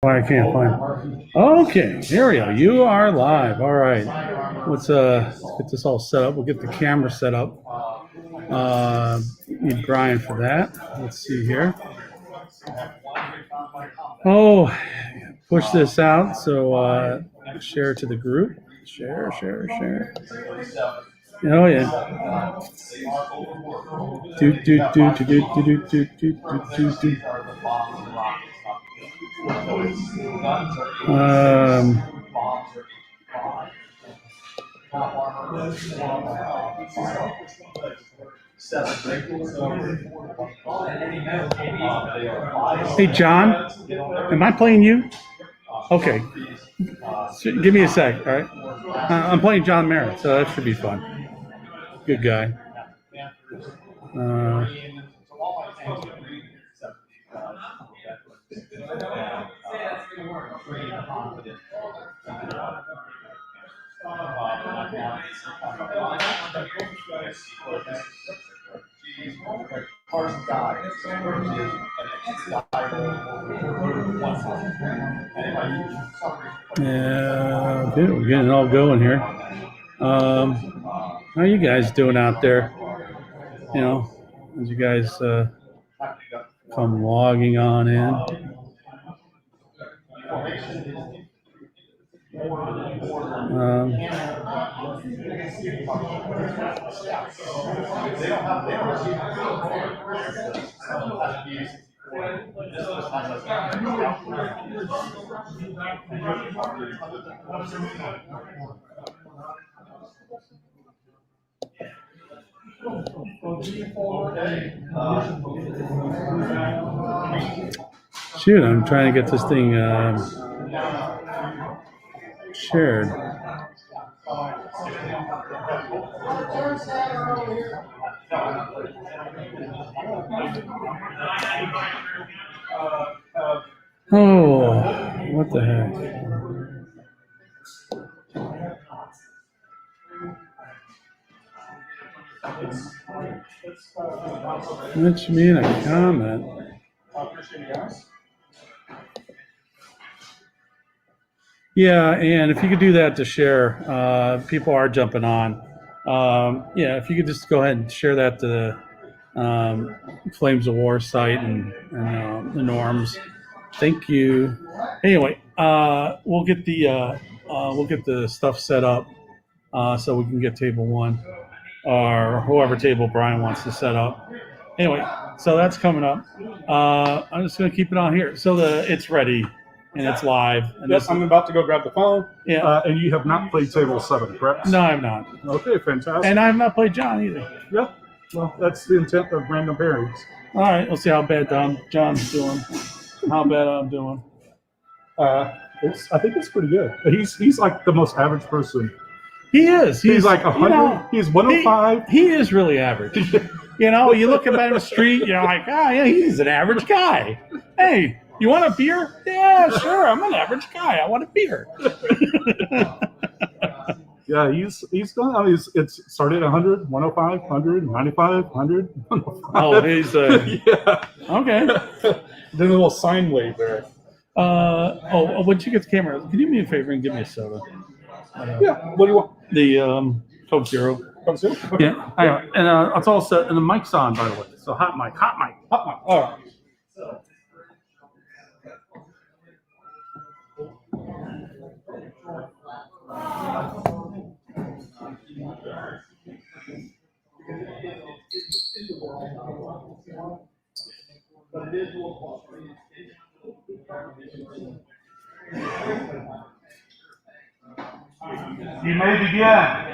Why I can't find. Okay, here we go. You are live. All right. Let's get this all set up. We'll get the camera set up. Need Brian for that. Let's see here. Oh, push this out. So share to the group. Share, share, share. Oh yeah. Do do do do do do do do do do. Um. Hey John, am I playing you? Okay, so give me a sec. All right, I'm playing John Merritt, so that should be fun. Good guy. Uh, yeah, okay, we're getting it all going here. How you guys doing out there? You know, as you guys come logging on in. Um, Shoot, I'm trying to get this thing shared. Oh, what the heck? What you mean a comment? Yeah, and if you could do that to share, people are jumping on. Yeah, if you could just go ahead and share that to the Flames of War site and the norms. Thank you. Anyway, we'll get the stuff set up so we can get table one or whoever table Brian wants to set up. Anyway, so that's coming up. I'm just going to keep it on here. So it's ready and it's live. And Yes, I'm about to go grab the phone. Yeah. And you have not played table 7, correct? No, I'm not. Okay, fantastic. And I have not played John either. Yeah, well, that's the intent of random pairings. All right, let's see how bad John's doing. How bad I'm doing. I think it's pretty good. He's like the most average person. He is. He's like 100. He's 105. He is really average. You know, you look at him in the street, you're like, yeah, he's an average guy. Hey, you want a beer? Yeah, sure. I'm an average guy. I want a beer. Yeah, he's done. I mean, it's started at 100, 105, 100, 95, 100. 105. Oh, he's yeah. Okay. There's a little sine wave there. Once you get the camera, can you do me a favor and give me a soda? Yeah. What do you want? The Coke Zero. Coke Zero? Okay. Yeah. And it's all set, and the mic's on, by the way. So hot mic. Hot mic. All right. You may begin.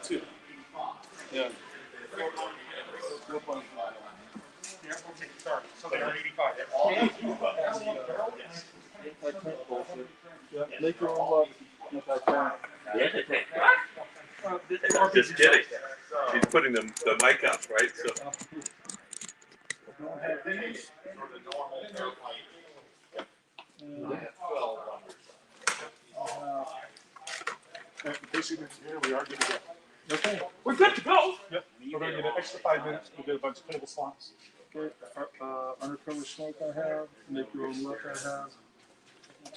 Two. Yeah. So they're 85. Yeah. Make your own luck if I can. Just kidding. He's putting the mic up, right? So. Basically, here we are good to go. Okay. We're good to go. Yep. We're going to get an extra 5 minutes. We'll get a bunch of table slots. Okay. Undercover smoke I have. Make your own luck I have.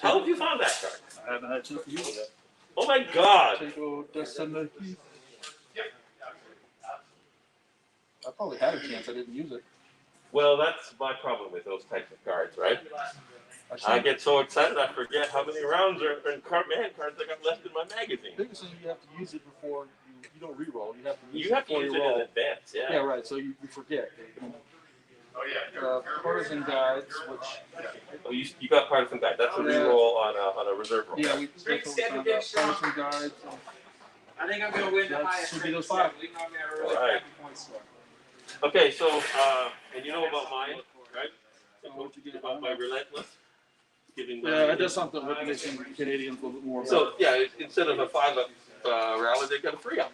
How have you found that card? I haven't had a chance to use it yet. Oh my God. Tego Descendant. I probably had a chance. I didn't use it. Well, that's my problem with those types of cards, right? I get so excited I forget how many rounds or man cards I got left in my magazine. The biggest thing you have to use it before you don't re-roll. You have to use You have to before use you it roll. in advance, yeah. Yeah, right. So you forget. Partisan guides, which Oh, you got partisan guide. That's a re-roll on a reserve roll. yeah, we partisan guides. I think I'm going to win the That highest. should be those 5. Right. Okay, so and you know about mine, right? What'd you get About my relentless. giving. Yeah, it does something with making Canadians a little bit more. So yeah, instead of a 5-up rally, they got a 3-up.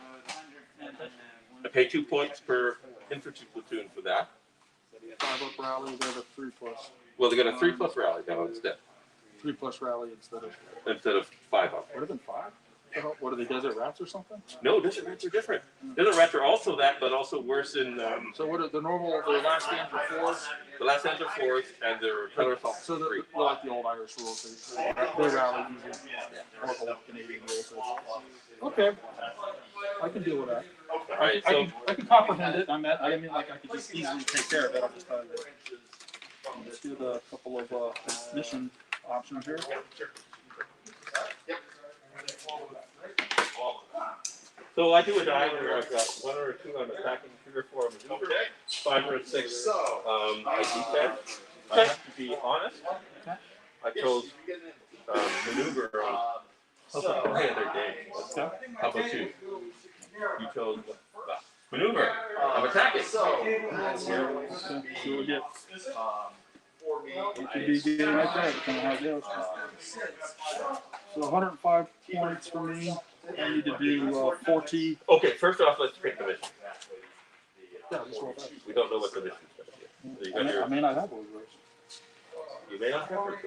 I pay 2 points per infantry platoon for that. 5-up rally, they have a 3+. Well, they got a 3+ rally now instead 3+ rally of 5-up. would have been 5. What are they, desert rats or something? No, desert rats are different. Desert rats are also that, but also worse in So what are the normal, the last stand for 4s? the last ends are 4s and their color assault So 3. they're like the old Irish rules. They rally using more old Canadian rules. Okay, I can deal with that. All right, so I can comprehend it. I didn't mean like I could just easily take care of it. I'm just telling you. Let's do the couple of mission options here. so I do a dive where I've got 1 or 2 I'm attacking, 3 or 4 maneuver, 5 or 6 I defend. I have to be honest. I chose maneuver on any other day. How about you? You chose maneuver. I'm attacking. So we get. It could be getting right there, depending on how it goes. So 105 points for me. I need to do 40. Okay, first off, let's pick the mission. Yeah, just roll that. We don't know what the mission is going to be. So you got your, I may not have those races. you may not have it,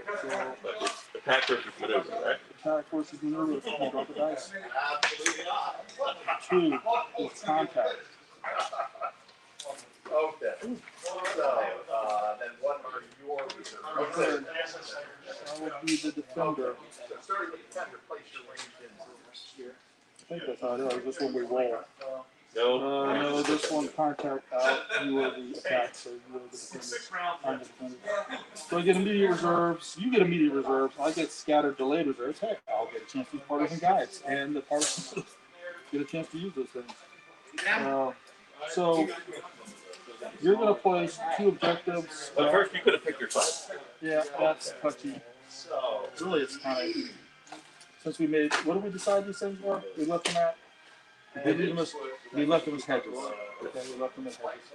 but it's attack versus maneuver, right? Attack versus maneuver. You drop the dice. 2 is contact. Okay. So, then what are your reserves? Okay. I would be the defender. So starting with defender, place your range in here. I think that's how it is. This one we roll. No. No, this one contact out. You are the attack, so you are the defender. I'm the defender. So I get immediate reserves. You get immediate reserves. I get scattered delayed reserves. Heck, I'll get a chance to use partisan guides, and the partisans get a chance to use those things. So you're going to place 2 objectives. But first, you could have picked your side. Yeah, that's touchy. Really, it's kind of since we made. What did we decide these things were? We left them at. We left them as hedges. Okay, we left them as hedges.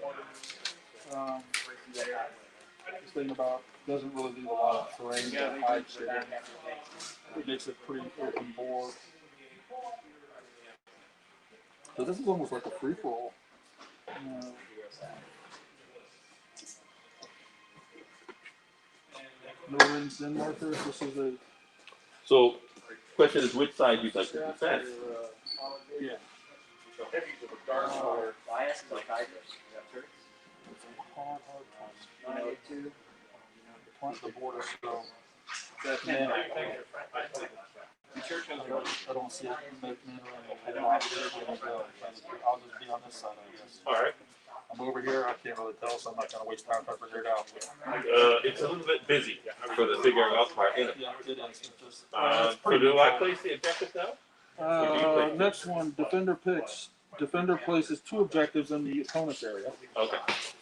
This thing about doesn't really leave a lot of terrain to hide shit in. It makes it pretty open board. So this is almost like a free for all. No rings in markers. This is a So, question is, which side you'd like to defend? yeah. Bias like hydros. Hard the border so man, I don't see it make me I'll just be on this side, I guess. All right. I'm over here, I can't really tell, so I'm not gonna waste time trying to figure it out. It's a little bit busy for the figuring out part in it. Yeah, it is. It's just, So do I place the objective now? next one, defender picks. Defender places 2 objectives in the opponent's area. Okay.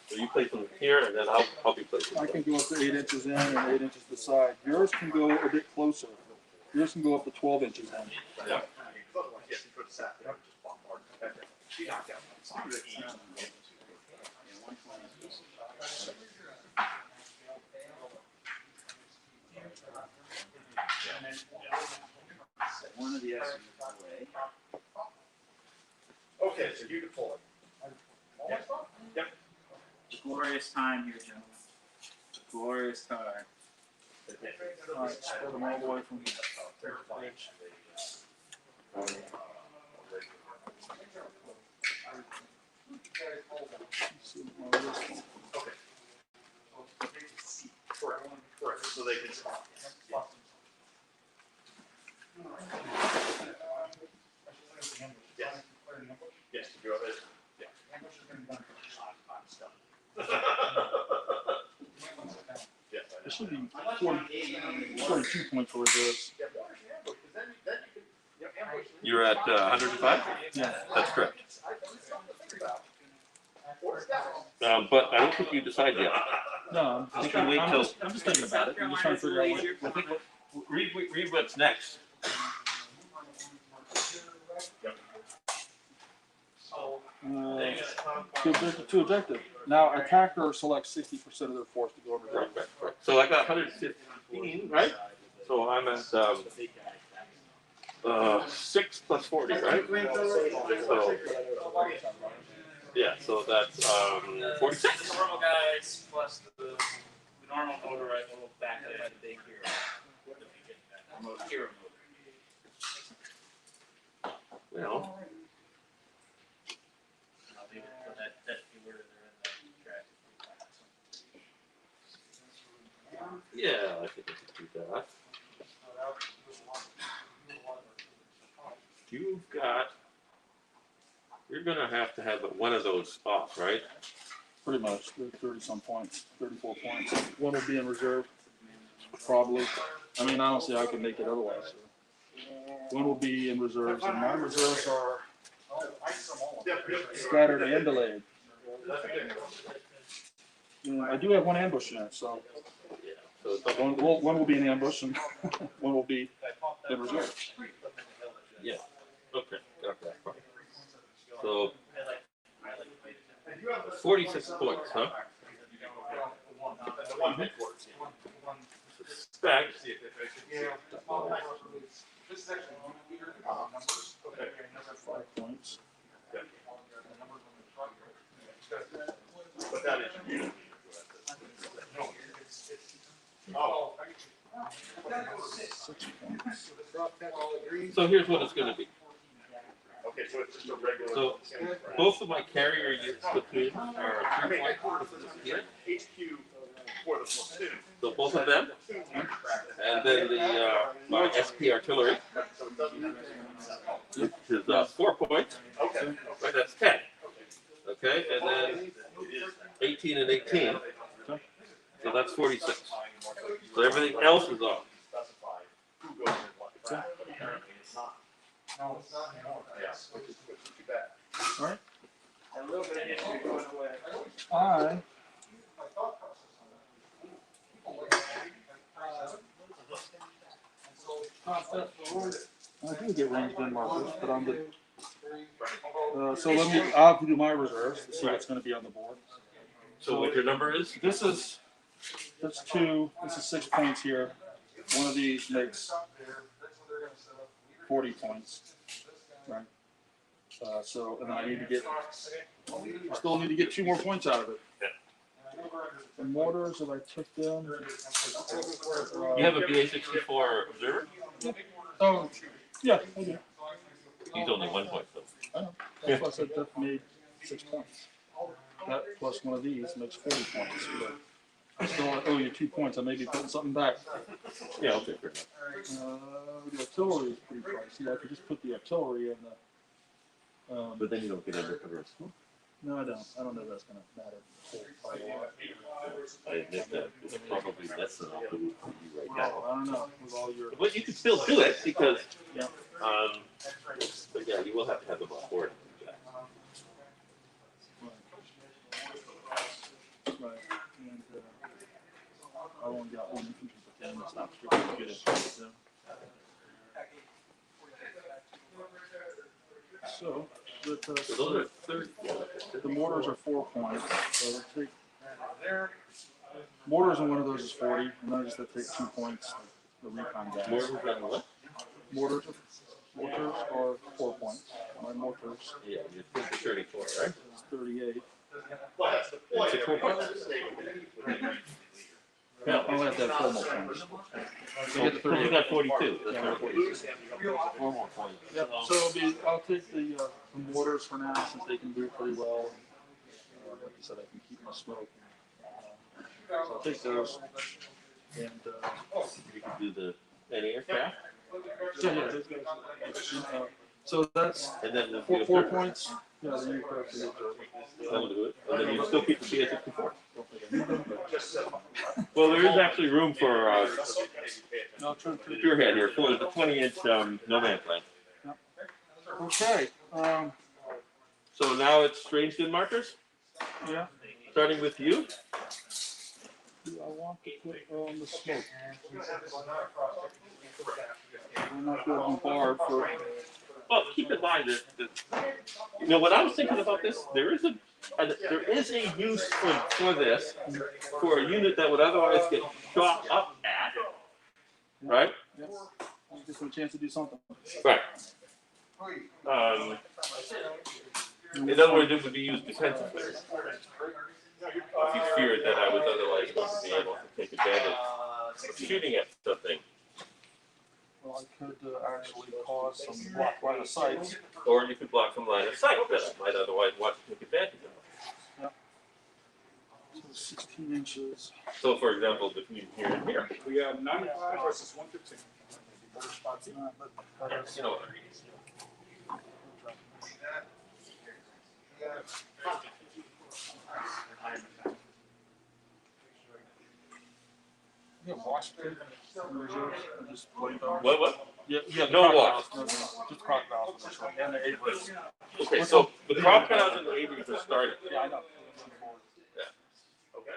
So you place them here, and then I'll be placing I them. can go up to 8 inches in and 8 inches to the side. Yours can go a bit closer. Yours can go up to 12 inches in. Yeah. One of the S's away. Okay, so you deploy. Yep. Glorious time here, gentlemen. Glorious time. Alright, spread them all the way from here. Correct. So they can stop. Yes. Yes, you go ahead. Yeah. It should be 42 points for reserves. You're at 105? Yeah. That's correct. But I don't think you decided yet. No, I'm You can wait till. I'm just thinking about it. I'm just trying to figure out what. Read what's next. To objective. Now, attacker selects 60% of their force to go over. Right. So I got 115, right? I'm at 6 plus 40, right? So yeah, so that's 46. Normal guys plus the normal motorized little back that had the big hero. Hero motor. Well, I'll leave it for that keyword there in the track. yeah, I think I could do that. You're gonna have to have one of those off, right? Pretty much, 30 some points, 34 points. One will be in reserve, probably. I mean, I don't see how I can make it otherwise. One will be in reserves, and my reserves are scattered and delayed. I do have one ambush in it, so Yeah. So it's one will be in ambush and one will be in reserve. yeah. Okay, got that. So 46 points, huh? Suspect. 5 points. But that is you. Oh. 6 points. So here's what it's gonna be. Okay, so it's just a regular. So both of my carrier units platoon are 3 points here. HQ for the platoon. So both of them, and then the my SP artillery, So it doesn't. which is 4 points. Okay. Right, that's 10. Okay, and then 18 and 18. So that's 46. So everything else is off. Specify who goes in what track, but apparently it's not. No, it's not anymore. Yes, which is too bad. A little bit of history going away. I do get ranged in markers, but I'm the. So I'll have to do my reserves to see what's going to be on the board. So what your number is? That's 2. This is 6 points here. One of these makes 40 points. Right. So, and then I need to get. I still need to get 2 more points out of it. The mortars, if I took them. You have a BA-64 observer? Oh, yeah, I do. He's only 1 point though. I know. That's why I said that made 6 points. That plus one of these makes 40 points. But I still owe you 2 points. I may be putting something back. Yeah, okay, fair enough. The artillery is pretty pricey. I could just put the artillery in the. But then you don't get undercover smoke. No, I don't. I don't know if that's going to matter a lot. I admit that it's probably less than I'll do for you right now. I don't know. With all your. But you can still do it because, Yeah. but yeah, you will have to have them on board. Right. And I only got one infantry battalion that's not particularly good at it. So, but, So those are 30. the mortars are 4 points. So let's take mortars on one of those is 40, and then I just have to take 2 points. The recon guys. More than what? Mortars are 4 points. My mortars Yeah, you're 34, right? is 38. Well, that's the point. It's a 4 points. Yeah, I'll have to have 4 more points. So get the So you 38. got 42. Yeah, That's 42. 4 more points. Yep. So I'll take the mortars for now since they can do pretty well. Like I said, I can keep my smoke. So I'll take those. And You can do the anti-aircraft, so that's and then the 4 points. Yeah, the aircraft is That'll do it. And then you still keep the BA-64. Just Well, there is actually room for No, true. Spearhead here for the 20-inch no man's land. Okay. So now it's ranged in markers, Yeah. starting with you. Do I want to put on the smoke? I'm not going barred for. Well, keep in mind that you know when I was thinking about this, there is a use for this for a unit that would otherwise get shot up at, right? Yes. Just a chance to do something. Right. In other words, it would be used defensively. If you feared that I was otherwise going to be able to take advantage of shooting at something, Well, I could actually cause some block line of sight. or you could block some line of sight that I might otherwise want to take advantage of. So 16 inches. So, for example, between here and here, We have 95 versus 115. you know, You have wash pit in reserve, or just plain those? what? Yeah, No wash. Just crocodiles in this one, and the Abrams. Okay, so the crocodiles and the aviaries are starting. Yeah, I know. Okay.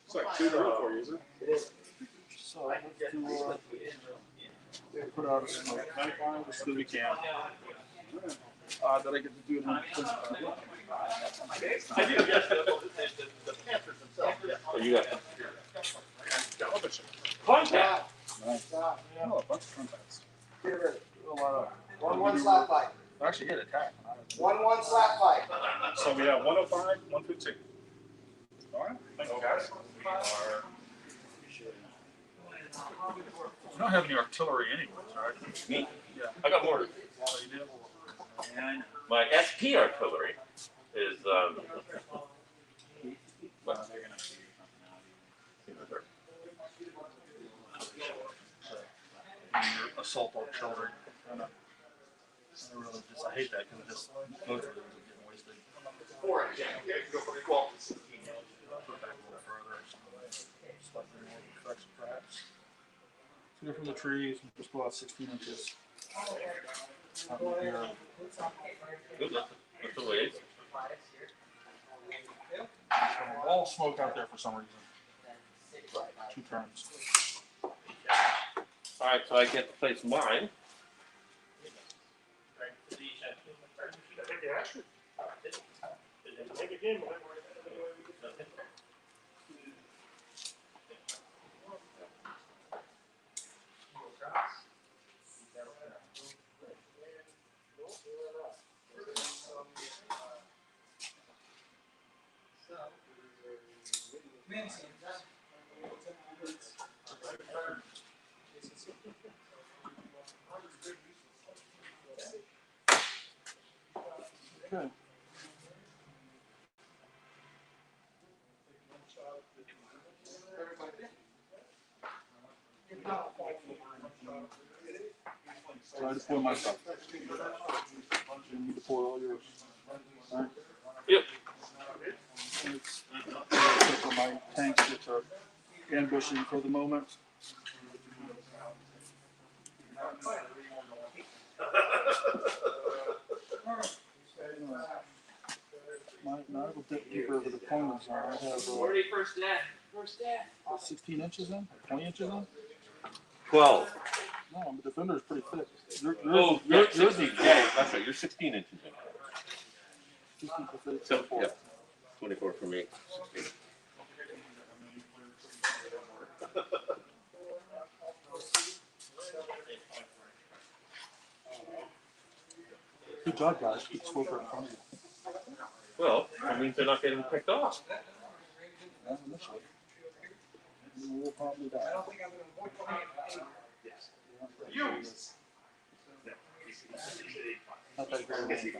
It's like 2 to 1 for you, isn't it? So let's do, put out a smoke. 95 as good as we can. That I get to do it on I do, yes. The Panthers themselves. Oh, you got Television. contact. Nice. Oh, a bunch of contacts. A lot of. 1-1 slap fight. Actually, hit attack. 1-1 slap fight. So we have 105, 115. All right, thank you guys. You don't have any artillery anyways, right? Me? Yeah. I got mortars. Oh, you do? My SP artillery is Your assault artillery. I hate that because it just both of them are getting wasted. Four, yeah, go from 12 to 16. Put it back a little further. Slightly more effects perhaps. So go from the trees, just go out 16 inches. Out here. good. That's the ways. All smoke out there for some reason. 2 turns. All right, so I get to place mine. Okay. So I deploy my stuff. You deploy all yours. All right. Yep. For my tanks, which are ambushing for the moment. My will dip deeper over the corners. I have 16 inches in, 20 inches in. 12. No, the defender is pretty thick. Oh, Yours you're is 16. Yeah, that's right. You're 16 inches in. 16 to 30, So, 24. yeah. 24 for me. 16. Good job, guys. Keep smoker in front of you. Well, that means they're not getting picked off. That's initially. You will probably die. Not that great.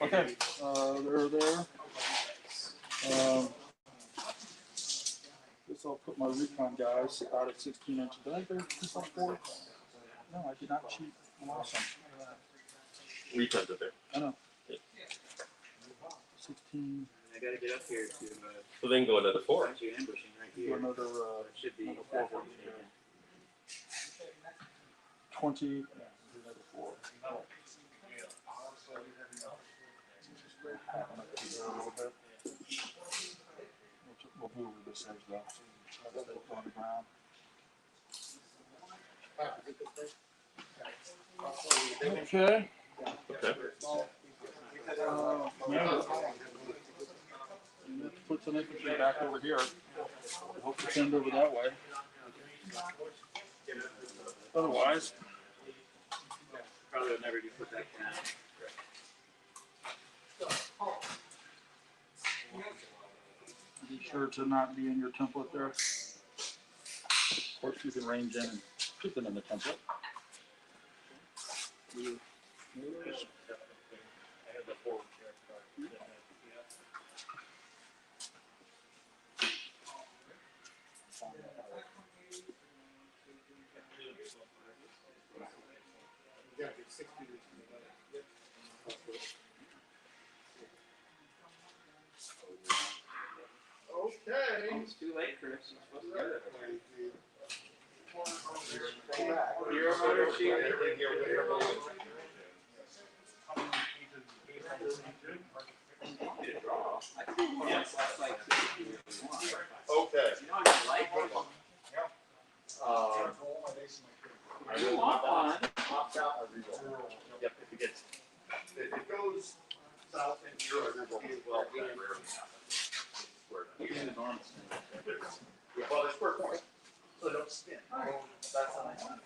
Okay, they're there. Guess I'll put my recon guys out at 16 inches. Did I go this on 4? No, I did not cheat. I'm awesome. Returns are there. I know. Yeah. 16. I gotta get up here to, So they can go another 4. find you ambushing right Do here. another, Should be. another 4 for you. 20. Yeah, do another 4. We'll move over this edge though. Let's stay on the ground. Okay. Okay. Yeah. put some infantry back over here. Hope to send over that way. Otherwise, Probably would never do put that down. be sure to not be in your template there. Of course, you can range in and put them in the template. Okay. It's too late, Chris. You're supposed to do that. Hero motor sheet. Yes, that's like Okay. you know what I like. I really want that. Pops out, I reroll. Yep, if it gets, if it goes south and here, I reroll. Well, well, there's square point, so they don't spin. That's a nice one.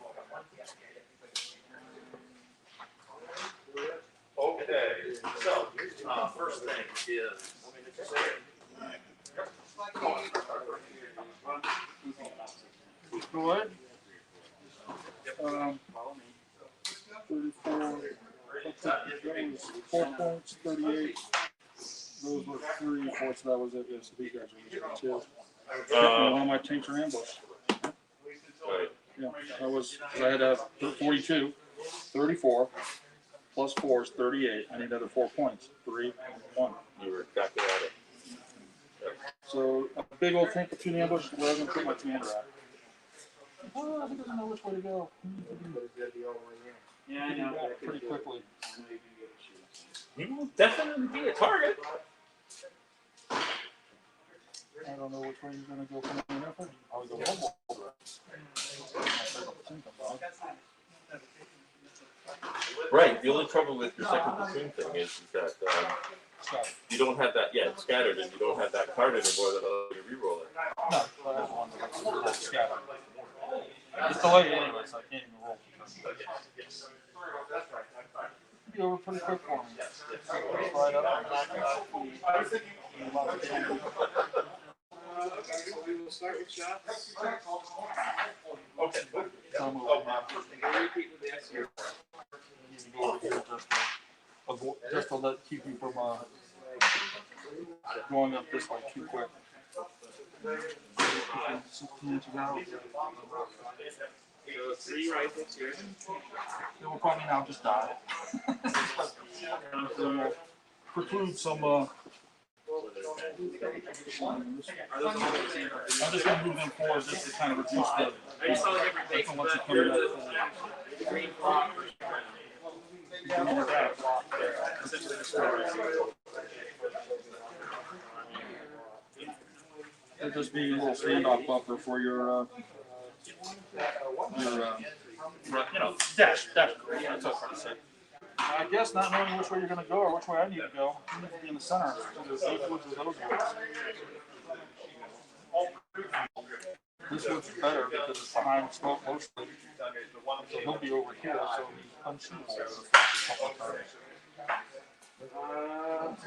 Okay, so, first thing is. Go ahead. 34. That was 4 points, 38. Those were 3 points. That was it. Yes, these guys are two. One of my tanks are ambushed. Right. Yeah, that was, I had 42, 34, plus 4 is 38. I need another 4 points. 3, 1. You were exactly at it. So a big old tank with 2 ambushed. Where I'm going to put my commander at? Oh, he doesn't know which way to go. Yeah, I know. Pretty quickly. You will definitely be a target. I don't know which way he's going to go from the effort. I'll go one more. Right. The only trouble with your second platoon thing is that you don't have that yet scattered, and you don't have that card anymore that allows you to reroll it. No, but I have one that's scattered. It's delayed anyway, so I can't even roll. Be over pretty quick for me. Slide up. We will start with shots. Okay. Repeat with the S here. Just to let keep you from going up this way too quick. 16 inches out. So 3 rifles here. It will probably now just die. Preclude some. Are those all the same? I'm just going to move them forward just to kind of reduce the. I just saw a different take, Once you but come you're back. the green block. Essentially the square. It'll just be a little standoff buffer for your dash. That's what I'm trying to say. I guess not knowing which way you're going to go or which way I need to go, you need to be in the center. Those woods or those woods. This wood's better because it's behind smoke mostly. So he'll be over here, so he's unshootable.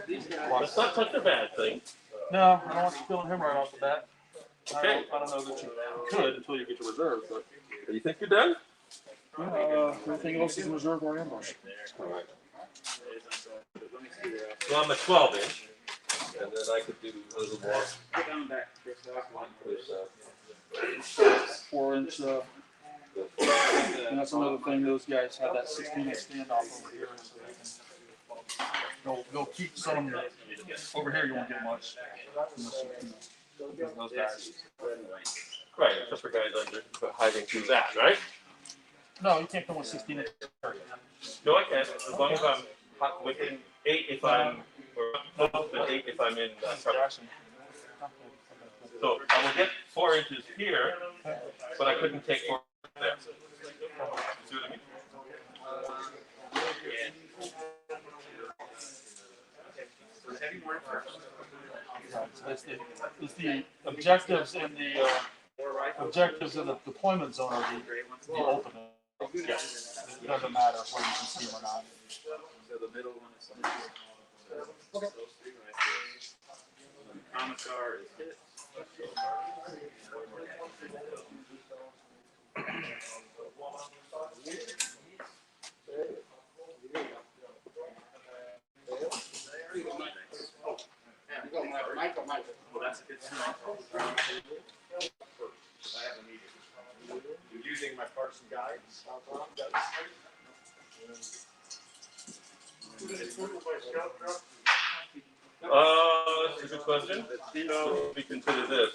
These guys. That's not such a bad thing. No, I don't want you killing him right off the bat. Okay. I don't know that you could until you get to reserve, but Do you think you're done? everything else is in reserve or ambush. Alright. Let me see there. So I'm a 12-inch, and then I could do a little more. Go down back, Chris. That's one. There's, 4 inch, and that's another thing, those guys have that 16-inch standoff over here. So they can, they'll keep some, over here you won't get much. Because those guys. right, except for guys under hiding through that, right? No, you can't come with 16 inch. No, I can, as long as I'm within 8 if I'm, or close to 8 if I'm in cover. So I will get 4 inches here, but I couldn't take 4 there. See what I mean? So heavy January 1st. It's the objectives in the deployment zone are the ultimate. Yes. It doesn't matter whether you can see them or not. So the middle one is those three right there. Commissar is hit. Michael. Well, that's a good sign. I have a meeting. You're using my parts and guides. That's a good question. So we consider this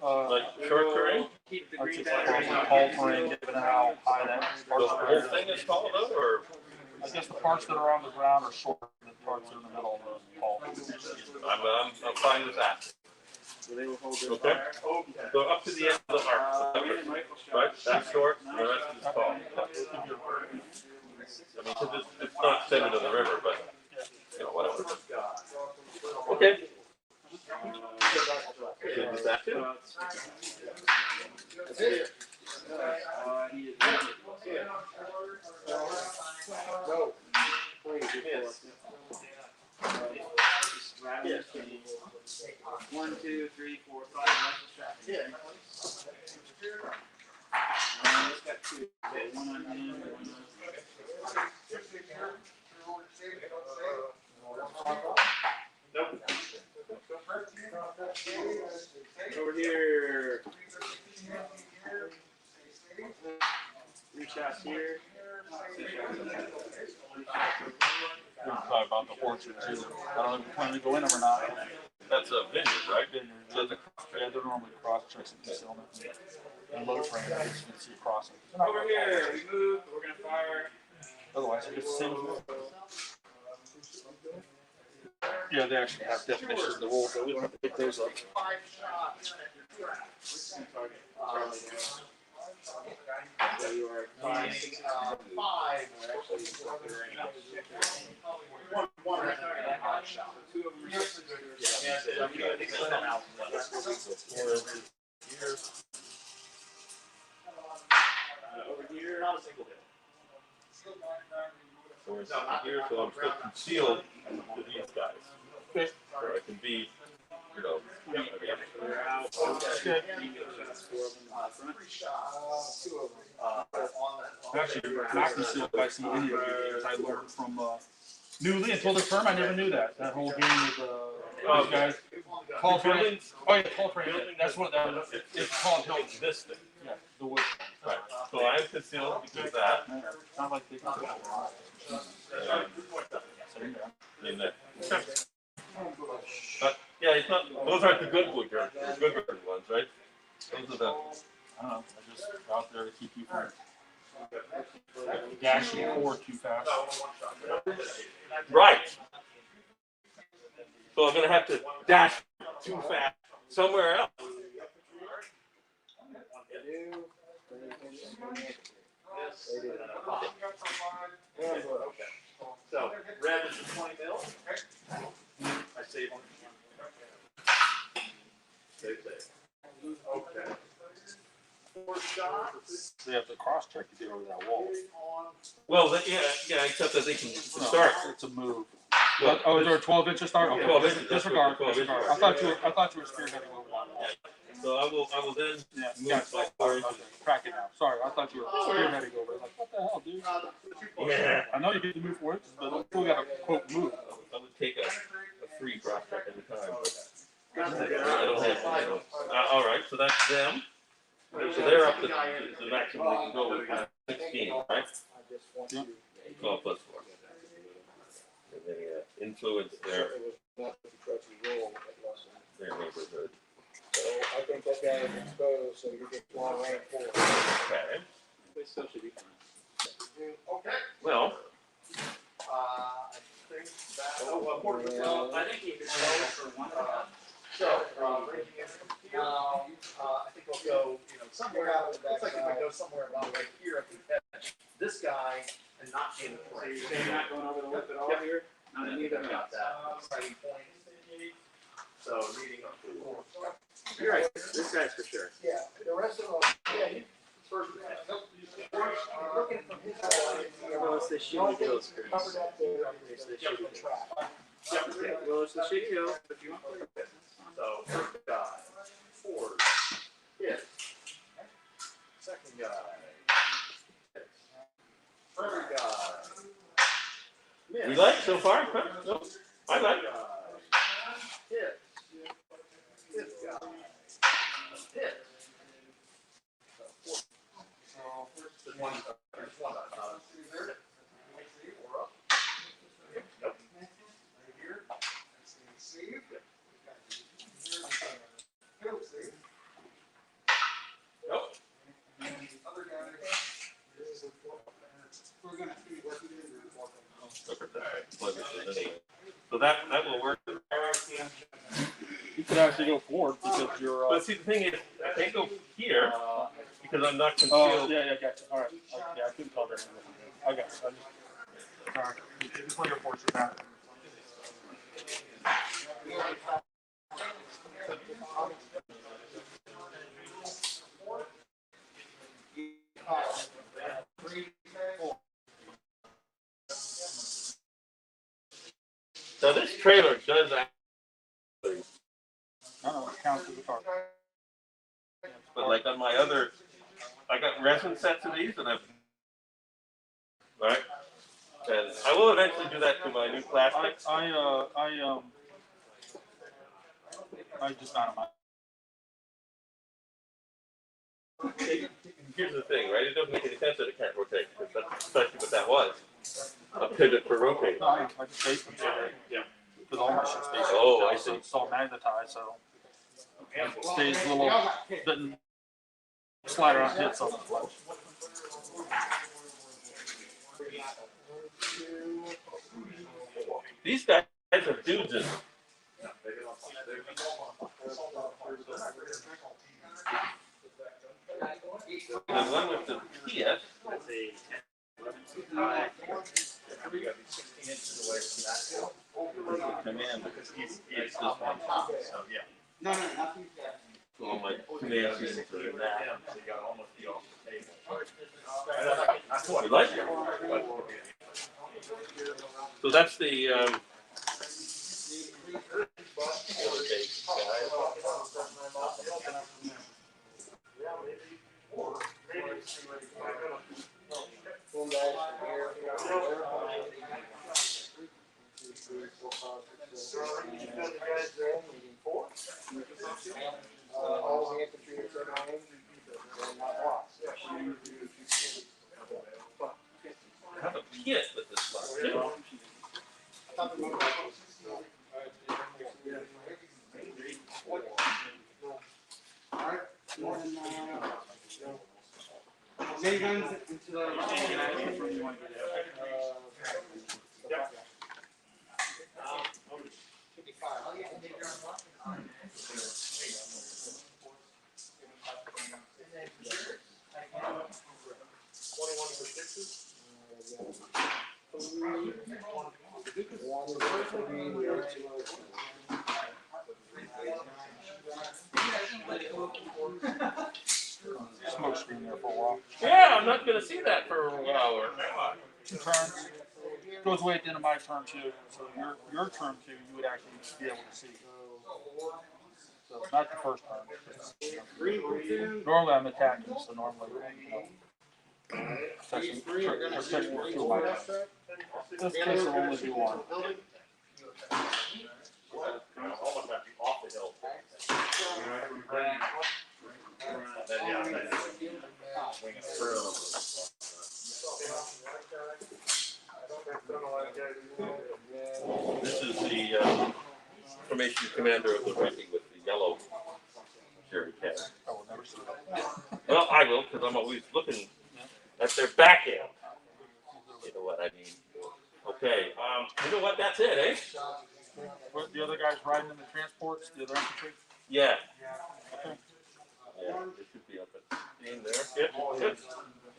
like short terrain. Keep the That's green just battery. altering, given how high that The whole thing is called up, or I guess the parts that are on the ground are shorter than the parts that are in the middle of the pole. I'm fine with that. So they will hold their Okay. fire. So up to the end of the arc, right? That's short, and the rest is tall. I mean, 'cause it's not centered in the river, but you know, whatever. Okay. Good with that too. He is Go. Yes. 1, 2, 3, 4, 5. That's the traffic. Yeah. It's got 2. Okay, one on him, one on. Nope. Over here. Reach out here. Sorry about the orchard too. I don't know if we plan to go in them or not. That's a vineyard, right? So the- Yeah, they're normally cross checks and concealment and load frame. You can see crossing. Over here, we move. We're gonna fire. Otherwise, it's the same. Yeah, they actually have definitions of the rules, but we don't have to pick those up. 5 shots. So you are 5. One hot shot. 2 of them. Over here. Not a single hit. So we're sitting here, so I'm still concealed to these guys. Okay. Or I can be, you know, I mean, They're out. Good. You get shots, 4 of them in the front. 3 shots. 2 of them. On Actually, not concealed if I see any of the games. I learned from newly until this term. I never knew that. That whole game with those guys. Call frame. buildings, Oh yeah, call frame. That's what that was. It's called Hill. it's this thing. Yeah, the wood. Right. So I'm concealed because of that. Not like they can. In that. But yeah, it's not. Those aren't the good wood ones, right? Those are the. I don't know. I just out there to keep you from dashing forward too fast. Right. So I'm gonna have to dash too fast somewhere else. So, red is the 20 mil. I saved one. Save. Okay. 4 shots. They have to cross check to get over that wall. Well, yeah, except that they can start. It's a move. Well, Oh, is there a 12 inch start? Okay. 12 inches, that's Disregard. what the 12 Disregard. inches I thought you were spearheading over that wall. So I will then Yeah. move by 4 inches. Okay. Crack it now. Sorry, I thought you were spearheading over it. Like, what the hell, dude? The 2 Yeah. I know you get to move 4 inches, but I still got to quote move. I would take a free prospect at a time, but I don't have to. All right, so that's them. So they're up to the maximum they can go with 16, right? 12 plus 4. And then influence their neighborhood. So I think that guy is exposed, so you get long range for it. Okay. They still should be fine. Okay. Well, I think that. Well, I think you could go for 1 shot. So, ranging in from here, I think we'll go, somewhere out, looks like if I go somewhere about right here, I can catch this guy and not be in the So frame. you're saying not going over the lip at all Yep. here? Not any of them. Got that, exciting point. meeting up to. You're right, this guy's for sure. Yeah, the rest of them, yeah, you first, looking from his side. Well, it's the shitty hills, Chris. Covered up there. It's the shitty hills. Well, it's the shitty hills, if you want to play your business. So, first guy, Ford, hits. Second guy, hits. Third guy, miss. You like so far? Huh? No, I like. Hits. Fifth guy, hits. There's one, four up. Nope. Nope. We're gonna see what he is. So that will work. You could actually go forward because you're. But see, the thing is, I can't go here because I'm not Oh, concealed. yeah, gotcha. All right. Yeah, I couldn't tell that. I got it. All right. Just play your fortune now. So this trailer does actually, I don't know, it counts as a car. but like on my other, I got resin sets of these and I've, right? And I will eventually do that to my new plastics. I just found my. Here's the thing, right? It doesn't make any sense that it can't rotate, because that's especially what that was. A pivot for rotating. No, I just based them. Yeah. Because all my shit's based. Oh, I see. It's all magnetized, so it stays a little, doesn't slide around, hit something. These guys have dudes in them. The one with the PS. That's a 16 inches away from that. Come in. Because he's this one, so yeah. No, nothing. All my command units are in that. So you got almost the off the table. That's what You like it? So that's the All the infantry that's in our name, they're not lost. I have a PS with this one too. Many guns into the. Smoke screen there for a while. Yeah, I'm not gonna see that for a while or. 2 turns. Goes away at the end of my turn too. So your turn too, you would actually be able to see. So not the first turn. Normally I'm attacking, so normally protection for 2 of my turns. This case will only do 1. almost have to be off the hill. Then, yeah, then swing it through. This is the formation commander of the Viking with the yellow jerry can. I will never see that. Well, I will, because I'm always looking at their back end. You know what I mean? Okay, you know what? That's it, eh? What, the other guys riding in the transports, the other infantry? Yeah. Okay. Yeah, it should be up at in there. Yep, good.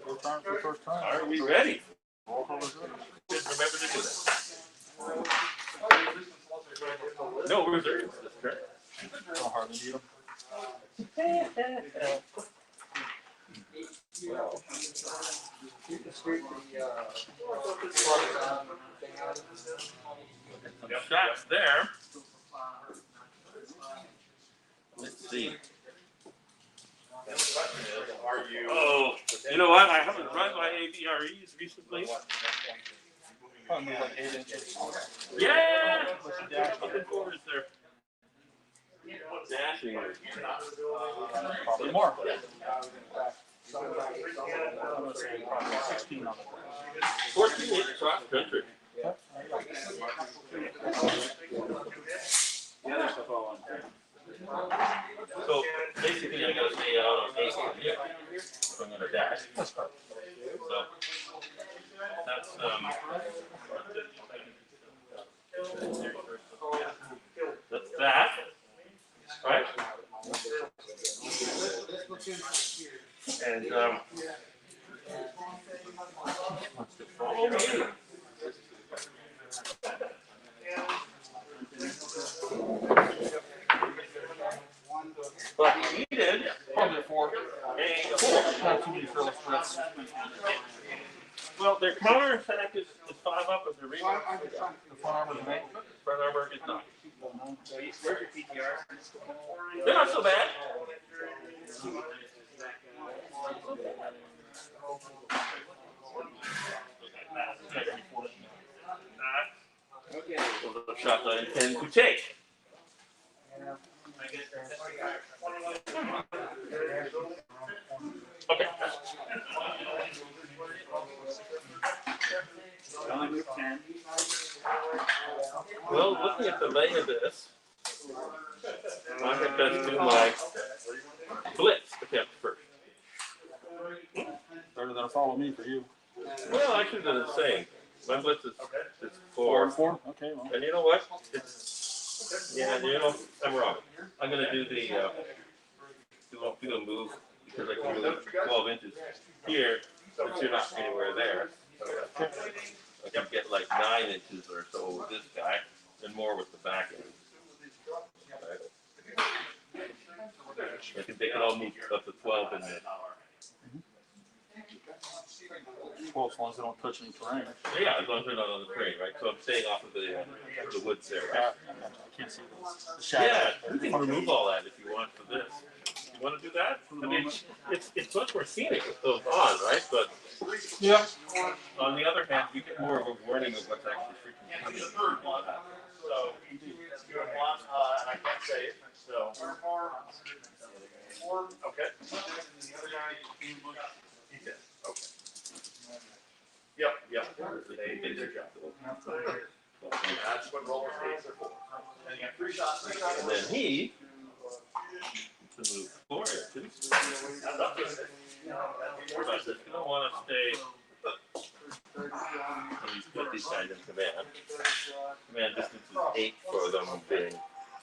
Your turn for the first turn. Are we ready? Roll for reserve. Just remember to do that. No reserves, that's correct. I'll hardly need them. Shots there. Let's see. Are you? Oh, you know what? I haven't run my ABREs recently. Probably move like 8 inches. Yeah! Looking forward there. Dashing. Probably more. I'm gonna say probably 16 on it. 14 inch cross country. The other stuff all on. So basically, I gotta stay out on 8 if I'm gonna dash. So that's that's that, right? And follow me. But he needed Probably a 4. a 4. Not too many frills threats. Well, their counter attack is 5 up, but their rebound, The front armor is an 8. front armor is 9. So where's your PTR? They're not so bad. Okay. Those are the shots I intend to take. Okay. Only move 10. Well, looking at the lay of this, I think best do my blitz attempt first. Better than a follow me for you. Well, actually, they're the same. My blitz is 4 4. and 4? Okay, well. And you know what? I'm wrong. I'm gonna do the do a move because I can move 12 inches here, but you're not anywhere there. So I can get like 9 inches or so with this guy, and more with the back end. Right. I can take it all move up to 12 in there. Well, as long as they don't touch any terrain. Yeah, as long as they're not on the train, right? So I'm staying off of the woods there, right? I can't see the shadow. Yeah, you can remove all that if you want for this. You want to do that? I mean, it's much more scenic with those on, right? But Yeah. on the other hand, you get more of a warning of what's actually freaking coming. So, he's doing one, and I can't say it, so. Okay. He did, okay. Yep. They did their job. That's what roller skates are for. And you got 3 shots. And then he to move 4 inches. That's up to it. But if you don't want to stay, he's put these guys in command. Command distance is 8 for them being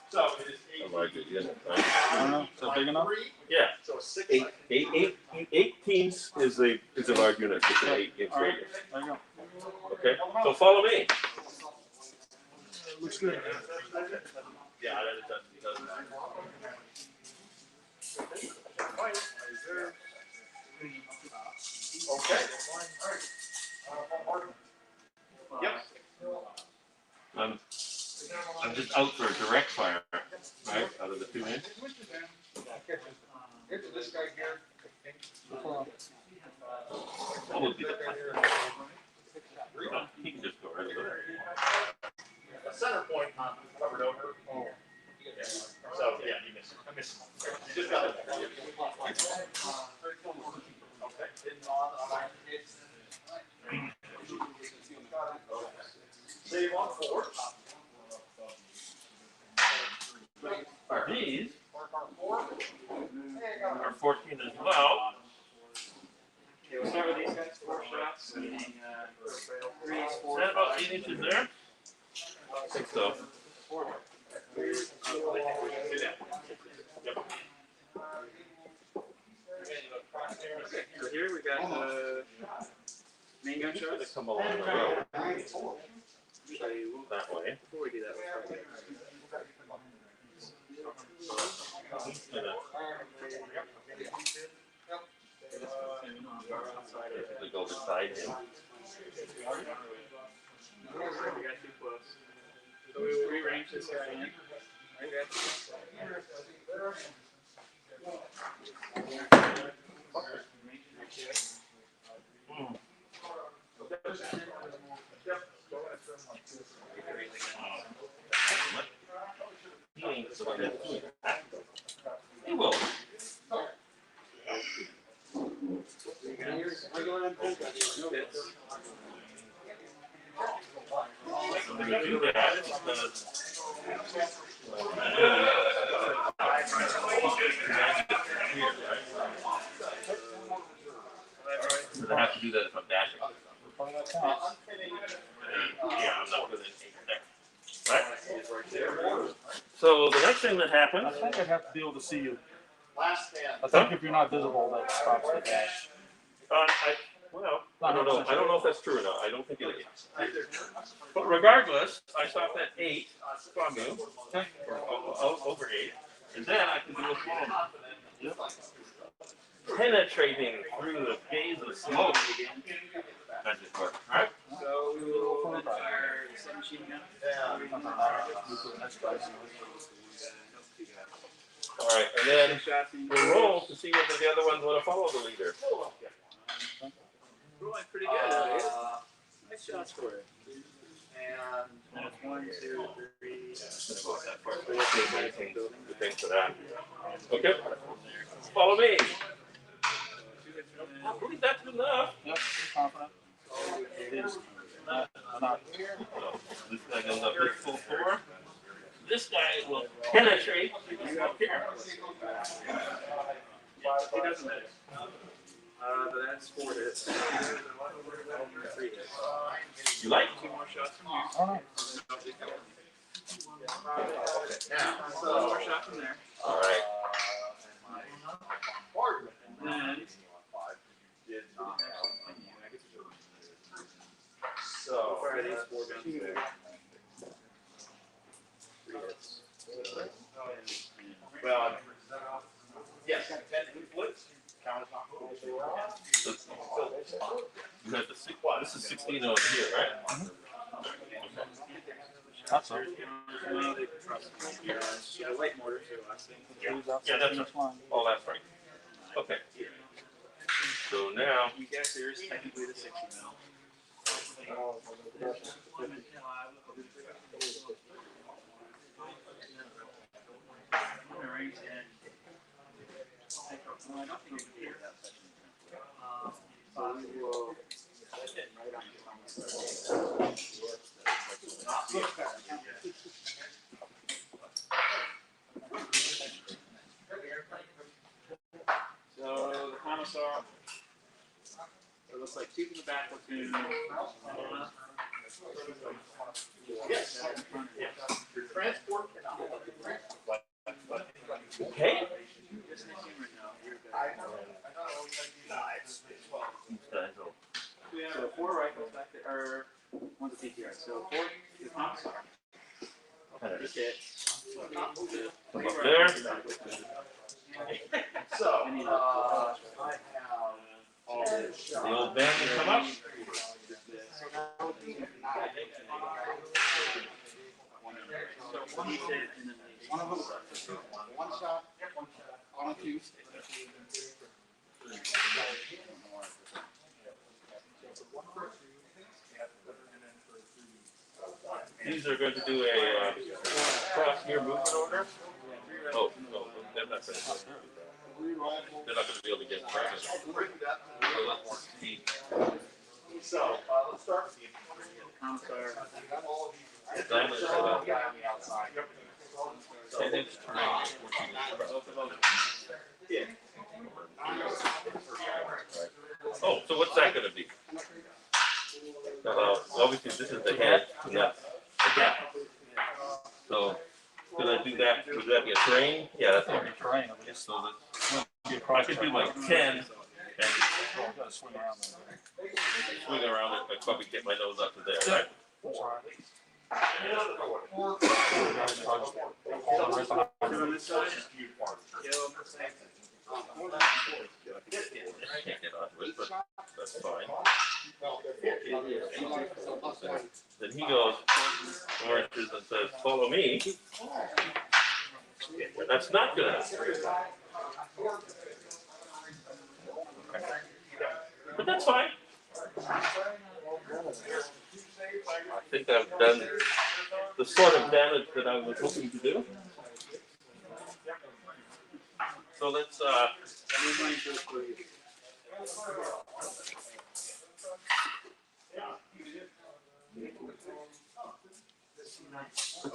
So it is a larger unit, right? I don't know. Is that big enough? Yeah. So 6. 18 is a large unit with an 8-inch radius. There you go. Okay, so follow me. Looks good. Yeah, that does. Okay. Yep. I'm just out for a direct fire, right? Out of the 2 inch. This guy here. What would be the plan? He can just go right over. A center point covered over. Yeah. So, yeah, you missed it. I missed it. You just got it. Save on 4. These are 14 as well. Okay, we'll start with these guys. 4 shots, meaning 3, 4, Is that about 5. 8 inches there? I think so. So here we got main gun shots. They come along the road So you, that way. before we do that, we'll He ain't the one that's doing it. He will. When you do that, because I have to do that if I'm dashing. Yeah, I'm not good at that. Right? So the next thing that I happens, think I'd have to be able to see you. Last man. I think if you're not visible, that stops the dash. I don't know. I don't know if that's true or not. I don't think it is. But regardless, I stopped at 8 from you, over 8, and then I can do a slow penetrating through the haze of smoke. That just worked. All right. So we will fire the submachine gun. All right, and then Shots in we'll roll to see whether the other ones want to follow the leader. rolling pretty good out here. Nice shots for it. And that's 1, 2, 3. The thing for that. Okay. Follow me. I believe that's enough. Yep, confident. It is. Not. This guy goes up this full 4. This guy will penetrate up here. He doesn't miss. But that's 4 hits. 3 hits. You like? 2 more shots from here. I don't know. Now, so 1 more shot from there. All right. And then So, fire these 4 guns there. 3 hits. Well, yes, 10 flips. Count as not. you have the 6. This is 16 over here, right? That's so. The light mortar too, I think. Yeah, that's right. Oh, that's right. Okay. So now, You guys, there's technically the 60 mil. Range 10. I don't think you can hear that section. So we will. So the commissar. It looks like 2 from the back platoon. Yes. Your transport cannot. okay. Just in humor now. You're good. So 4 rifles back there, or 1's a PTR. So 4 the commissar. This hits. Up there. So, I have all this. The old band will come up. So 1 hit and then One of them, one shot, on a two. These are going to do a cross gear movement order. Oh, no, they're not going to. They're not going to be able to get present. So let's see. So, let's start with the commissar. Design is on the outside. 10-inch terrain, 14-inch. Yeah. Oh, so what's that going to be? Obviously, this is the head, and that's the gap. So, could I do that? Would that be a terrain? Yeah, that's That'd be terrain at least. so that Be I across could the do like 10 and Well, gotta swing around there. swing around it. I'd probably get my nose up to there, right? That's all right. Hold it right behind. On this side. I can't get onto it, but that's fine. Then he goes, marches and says, follow me. That's not good enough. But that's fine. I think I've done the sort of damage that I was hoping to do. So let's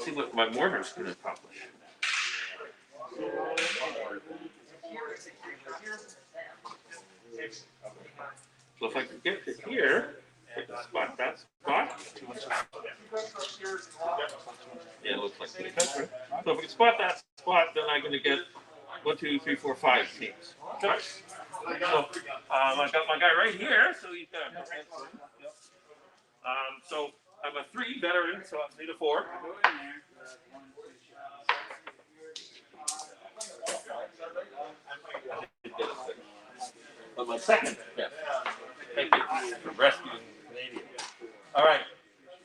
see what my mortars can accomplish. So if I can get to here, I can spot that spot. Yeah, it looks like it. So if I can spot that spot, then I'm going to get 1, 2, 3, 4, 5 teams. Okay. So I got my guy right here, so he's got a so I'm a 3 veteran, so I need a 4. But my second, yeah. Thank you for rescuing Canadian. All right,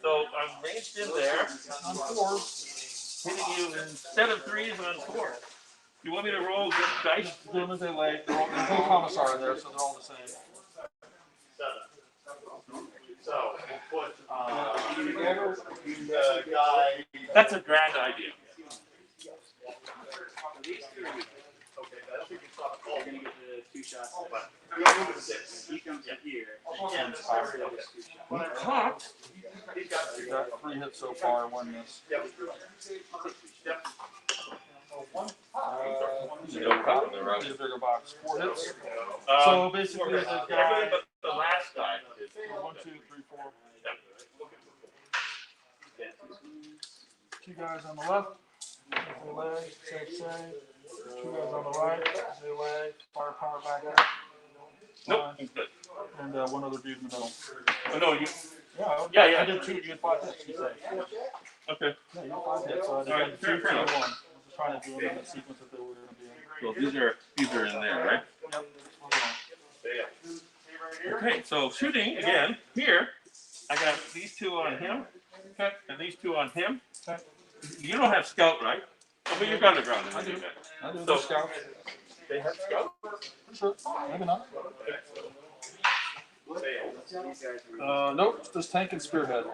so I'm ranged in there on 4s, hitting you instead of 3s on 4s. You want me to roll good dice? Do them as they lay. There's no commissar there, so they're all the same. So, we'll put, the guy. That's a grand idea. Okay, I think it's not You're gonna get the 2 shots. but you want to move to 6. He comes in here. Yeah. We caught. He's got We've got 3 hits so far, 1 miss. Yep. Yep. No caught in the road. Need a bigger box. 4 hits. So So basically, the everybody guy. but the last guy. 1, 2, 3, 4. 2 guys on the left. They lay. Save. 2 guys on the right. They lay. Firepower back there. Nope. He's good. And 1 other dude in the middle. Oh no, you. Yeah. I did 2. You had 5 hits. You say. Okay. Yeah, you had 5 hits. So I did Alright, 2, fair 2, 1. enough. I was just trying to do them in the sequence that they were going to be in. So these are in there, right? Yep. Okay, so shooting again here. I got these 2 on him, okay, and these 2 on him. Okay. You don't have scout, right? Oh, but you've got the ground. I do. I do So- the scouts. They have scout. Sure. Maybe not. These guys are. Nope. Just tank and spearhead.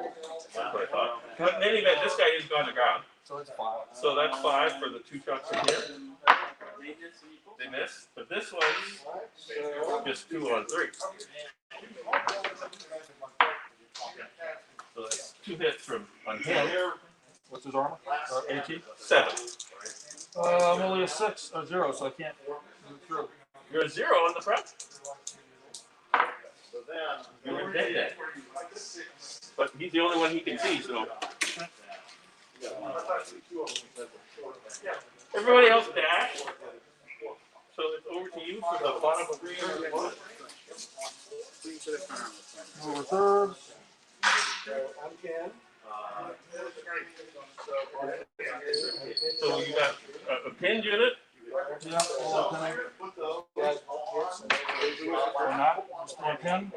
That's what I thought. But in any event, this guy is on the ground. So it's 5. So that's 5 for the 2 shots in here. Maintenance and equal. They miss, but this one's just 2 on 3. So that's 2 hits from on him. What's his armor? 18. 7. I'm only a 6 or 0, so I can't move through. You're a 0 on the front. So then. You're dead. But he's the only one he can see, so. Everybody else dash. So it's over to you for the bottom of 3 or 1. Clean to the farm. No reserves. I'm Ken. So you got a pinned unit. Yeah, all pinning. Or not. Just one pin.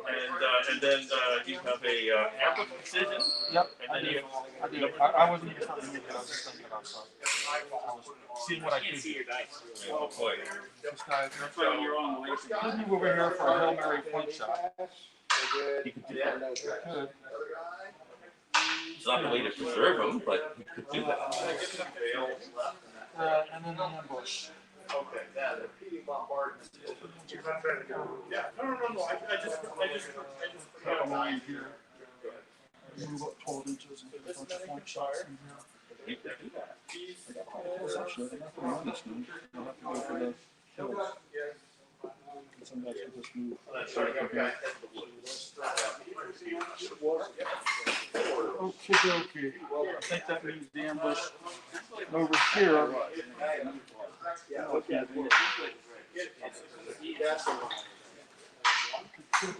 And then you have a amplified precision. Yep. And I then do. you. I do. I wasn't even starting to move it. I was just thinking about stuff. I was seeing what I Can't could see do. your dice. Oh boy. This guy. That's why you're on the way. Could move over here for a Hail Mary point shot. He could do that. Could. It's not the way to preserve them, but he could do that. And then the ambush. Okay, that repeating bombardment. Yeah, no. I just. Got a line here. Move up 12 inches and get a bunch of point shots in here. He could do that. It's actually nothing on this one. You'll have to go for the hills. Some guys will just move. Okay, okay. I think that means the ambush over here.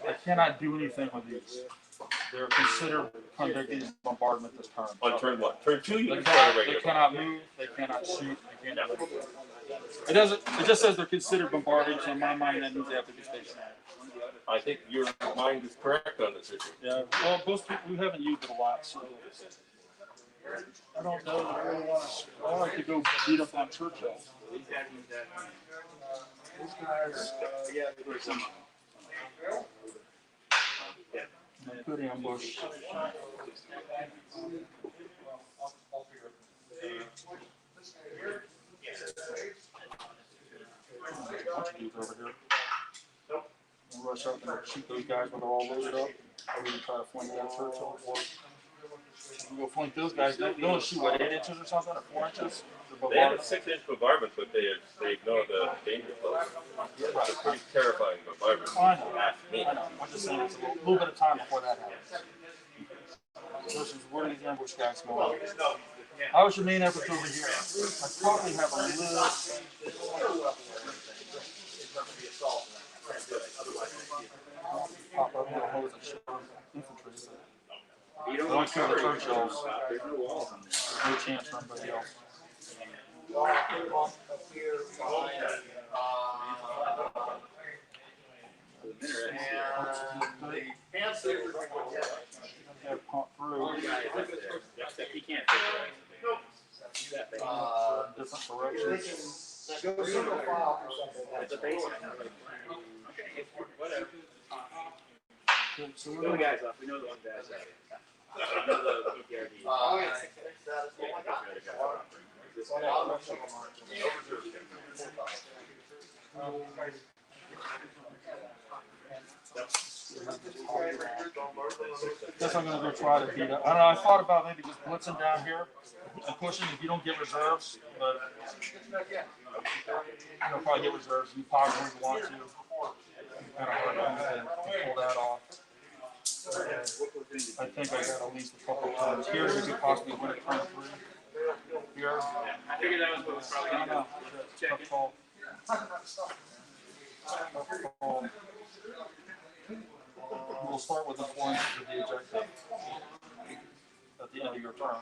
I cannot do anything with these. They're considered conducting bombardment this turn. On turn what? Turn 2, you They can start a cannot, they regular. cannot move, they cannot shoot, they can't do anything. It doesn't, it just says they're considered bombarding, so in my mind, that means they have to be stationary. I think your mind is correct on this issue. Yeah, well, most people, we haven't used it a lot, so I don't know that I really want to. I like to go beat up on Churchill. These guys, good ambush. Bunch of dudes over here. We'll rush up and shoot those guys when they're all loaded up. Or we can try to flank that Churchill. Or we go flank those guys. They only shoot what, 8 inches or something, or 4 inches? They have a 6-inch bombardment, but they ignore the danger close. It's a pretty terrifying bombardment. I know. I'm just saying it's a little bit of time before that happens. Versus where do these ambush guys go on? How was your main effort over here? I probably have a little. Pop up little hose and shoot infantry. I want to kill the Churchills. No chance for anybody else. Pump through. He can't Different directions. Go single file for something. It's a basement. Whatever. So Go the guys off. We know the one guys out. We know the PPRD. Oh, yeah. This one, I'll look at Guess I'm gonna go try to beat up. I don't know. I thought about maybe just blitzing down here and pushing if you don't get reserves, but you'll probably get reserves. You possibly want to. Kind of hard to pull that off. I think I got at least a couple times here. We could possibly win a turn 3. Here. I figured that was what was probably I don't going know. to check Tough call. Tough call. We'll start with the 4 inches of the objective at the end of your turn.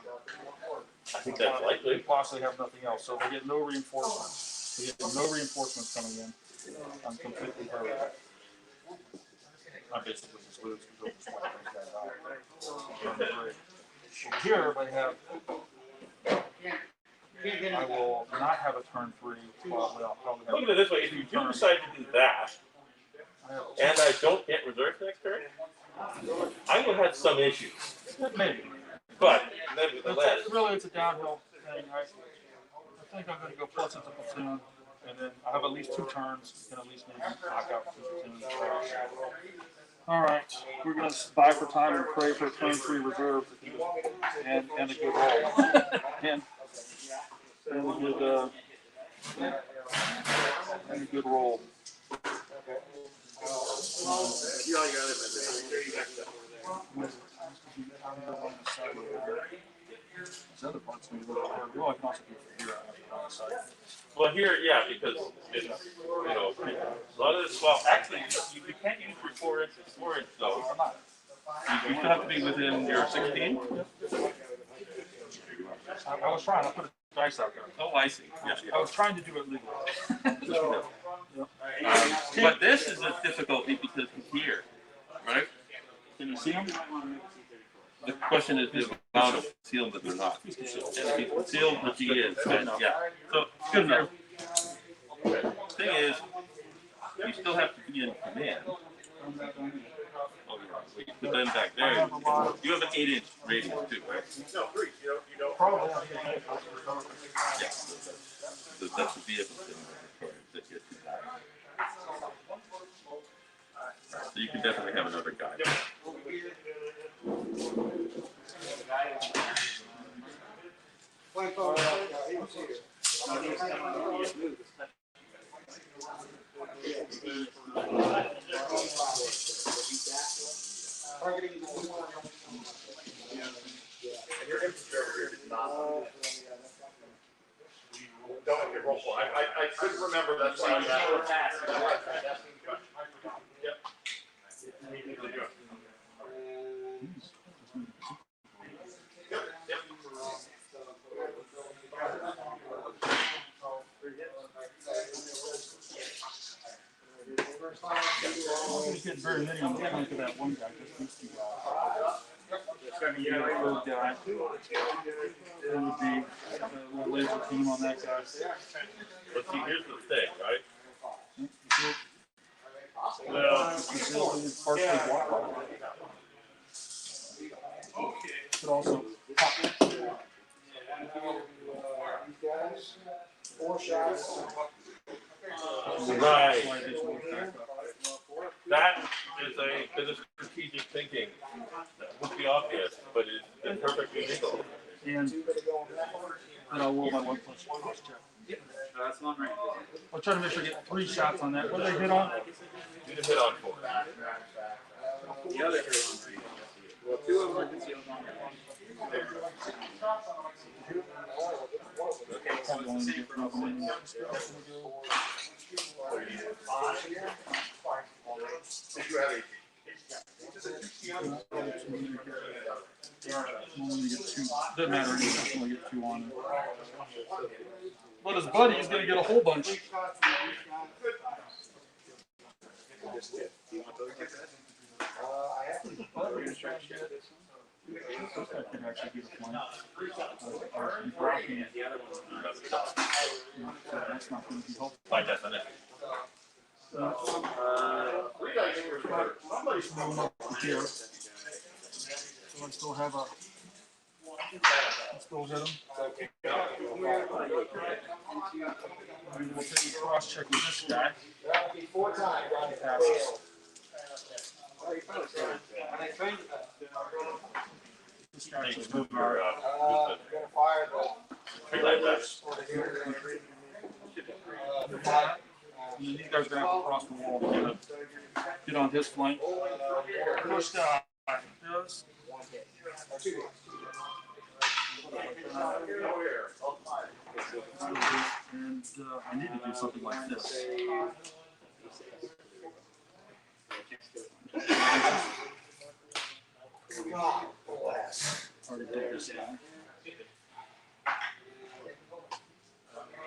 I think that's likely. We possibly have nothing else, so they get no reinforcements. We get no reinforcements coming in. I'm completely hurt. I basically just lose because they'll just wipe those guys out. Over here, they have. I will not have a turn 3. Well, I'll probably have. Look at it this way: if you do decide to do that, and I don't get reserves next turn, I will have some issues. Maybe. But nevertheless, Really, it's a downhill thing. I think I'm going to go plus into platoon, and then I have at least 2 turns. You can at least maybe knock out 2 platoons. All right, we're going to buy for time and pray for turn 3 reserve and a good roll. And a good roll. Other parts we will can also do from here on the side. well, here, yeah, because it's, a lot of this. Well, actually, you can't use your 4 inches. 4 inches though. You still have to be within your 16. I was trying. I put a dice out there. Oh, I see. Yeah, I was trying to do it legally. But this is a difficulty because he's here, right? Can you see him? The question is the amount of concealed that they're not. And if he's concealed, which he is, then yeah. So good enough. Thing is, you still have to be in command. But then back there, you have an 8-inch radius too, right? No, 3. You don't. Probably. Yeah. So that's the vehicle thing that gets you back. So you can definitely have another guy. And your infantry over here did not. Don't get roll for. I couldn't remember that. Why you asked. Yep. get very many on the flank of that one guy, just these two guys. The third guy. It would be a laser team on that guy. But see, here's the thing, right? Well, it's partially blocked. Could also pop. These guys, 4 shots. Right. Slide this one back up. That is a bit of strategic thinking. That would be obvious, but it's perfectly legal. And then I'll roll my 1+1 check. That's long range. I'll try to make sure I get 3 shots on that. What did I hit on? You can hit on 4. The other hit on range. Well, 2 of them are concealed long range. Okay, so it's the same for all of them. Did you have a? Doesn't matter, he's only get 2 on. But his buddy is going to get a whole bunch. Do you want those like that? I have to. I could actually get a one. The other one's not. That's not going to be helpful. By definition. Somebody's moving up here. So I still have a. Let's go hit him. And we'll take a cross check with this guy. That'll be 4 times. This guy's just Move moving your, out. Gonna fire tree like that. And then these guys are going to have to cross the wall to get on his flank. First guy does. And I need to do something like this. God bless. Already did this guy.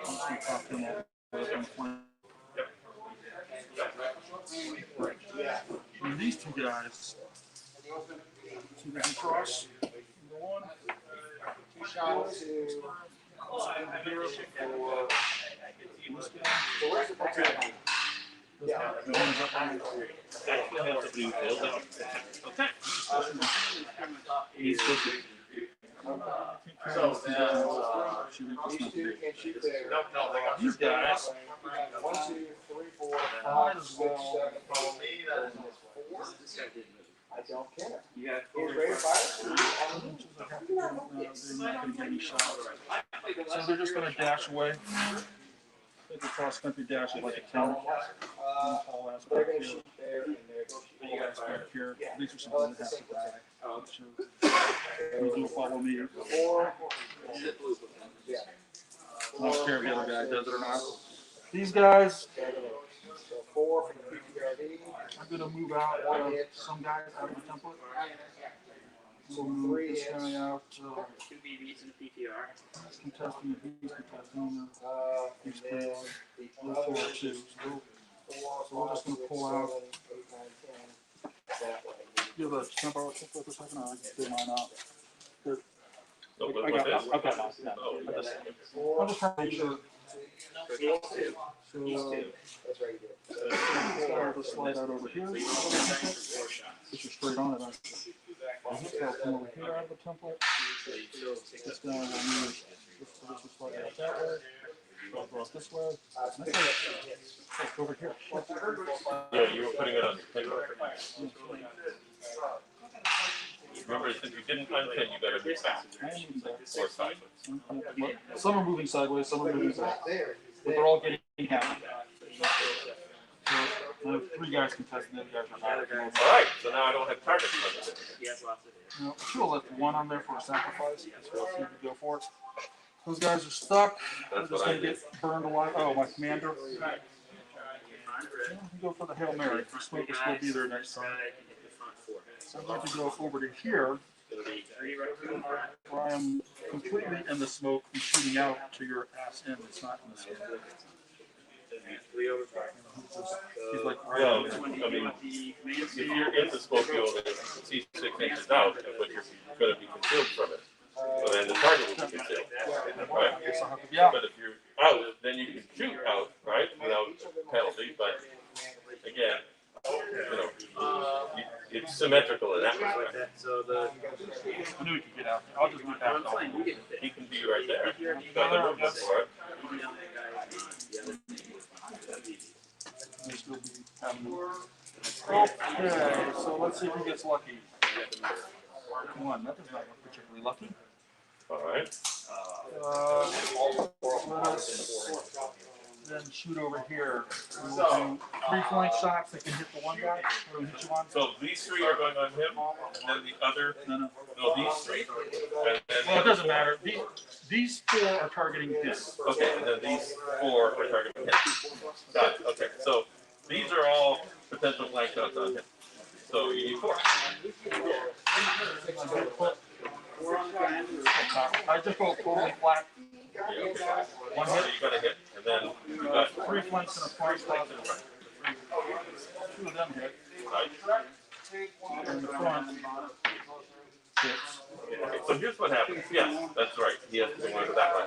I'm just going to pop him up on the flank. And these 2 guys, so they can cross. Go on. 2 shots to. So where's the platoon? Yeah. Okay. He's supposed to. So these 2 can shoot there. No, they got These guys. 1, 2, 3, 4, Might 5, as 6, well. 7, 8. For me, that is 4. I don't care. You got He's ready to fire. They're not going to get any shots. So they're just going to dash away. Take a cross-country dash like a counter. All They're aspect gonna here. shoot there and they're gonna shoot. All aspect here. These are some that have to die. So you do follow me. 4. Yeah. I don't care if the other guy does it or not. These guys, So 4 for the PPRD. I'm going to move out some guys out of the template. We'll move this guy out. 2 BBs in the PTR. He's contesting and he's contesting. And then the We'll other forward 2. So we're just going to pull out. 8, 9, 10. That way. You have a tempo check for a second? I can figure mine out. Good. So what I got this? I've got mine. Yeah. Oh, I just- 4. I'm just trying to make sure. So these 2. So, That's right there. start to slide out over here. 4 shots. Put you straight on it, actually. So come over here out of the template. So you still take This guy will move. This will slide out that way. I'll go out this way. Let's go over here. Yeah, you were putting it on your finger. Remember, since you didn't unpin, you better be fast or sideways. Some are moving sideways, some are moving He's sideways. not there. But they're all getting happy. So I have 3 guys contesting, the other guys are not. All right, so now I don't have targets. He has lots of it. No, should have left 1 on there for a sacrifice. So you can go for it. Those guys are stuck. They're That's just what I gonna did. get burned alive. Oh, my commander. You Go for the Hail Mary. The smoke will still be there next time. So I'm going to go over to here, it'll be 3 right to the front. where I am completely in the smoke and shooting out to your ass end. It's not in the smoke. He's like, Well, I mean, if you're in the smoke field and see 6 inches out, but you're going to be concealed from it, so then the target will be concealed, right? yeah. But if you're out, then you can shoot out, right, without penalty. But again, you know, it's symmetrical in that respect. So the. I knew he could get out. I'll just move back. He can be right there. He's got the movement for it. May still be having- Okay, so let's see if he gets lucky. Come on, that does not look particularly lucky. All right. Let us then shoot over here. We will do 3 flank shots that can hit the one guy. What do we hit you on? So these 3 are going on him, and then the other, No. no, these 3. And then Well, it doesn't matter. These 4 are targeting him. Okay, and then these 4 are targeting him. Got it. Okay, so these are all potential blank shots on him. So you need 4. I just go totally flat. Yeah, okay. One So hit. you got a hit, and then you got 3 flanks and a flank shot. 2 of them hit. right. And the front hits. Okay, so here's what happens. Yes, that's right. He has to go into that way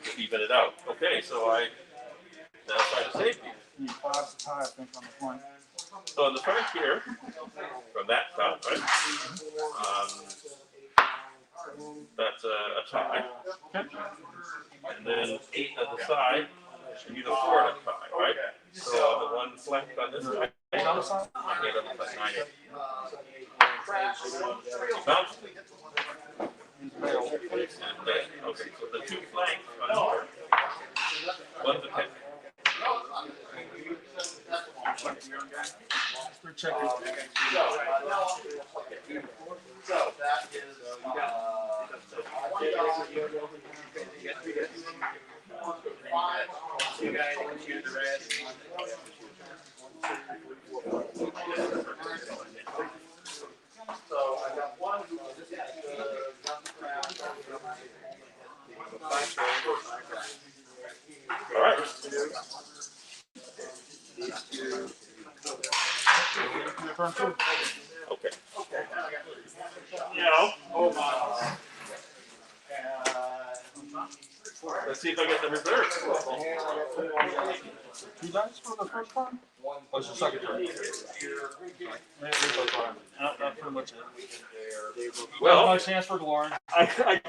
to even it out. Okay, so I now try to save you. He fives the tie, I think, on the flank. So in the front here, from that shot, right? That's a tie. And then 8 on the side, you need a 4 on the tie, right? So on the one flank on this side, 8 on the side? 8 on the side, 9 8. He bounced it. He's bailed. And then, okay, so the 2 flanks on here, one's a 10. They're checking. So that is, You guys can shoot the rest. so I got one who just All right. Your turn too. Okay. Now, Let's see if I get the reserve. You dice for the first time? Oh, it's the second turn. Maybe both are. That's pretty much it. Well, My chance for glory. I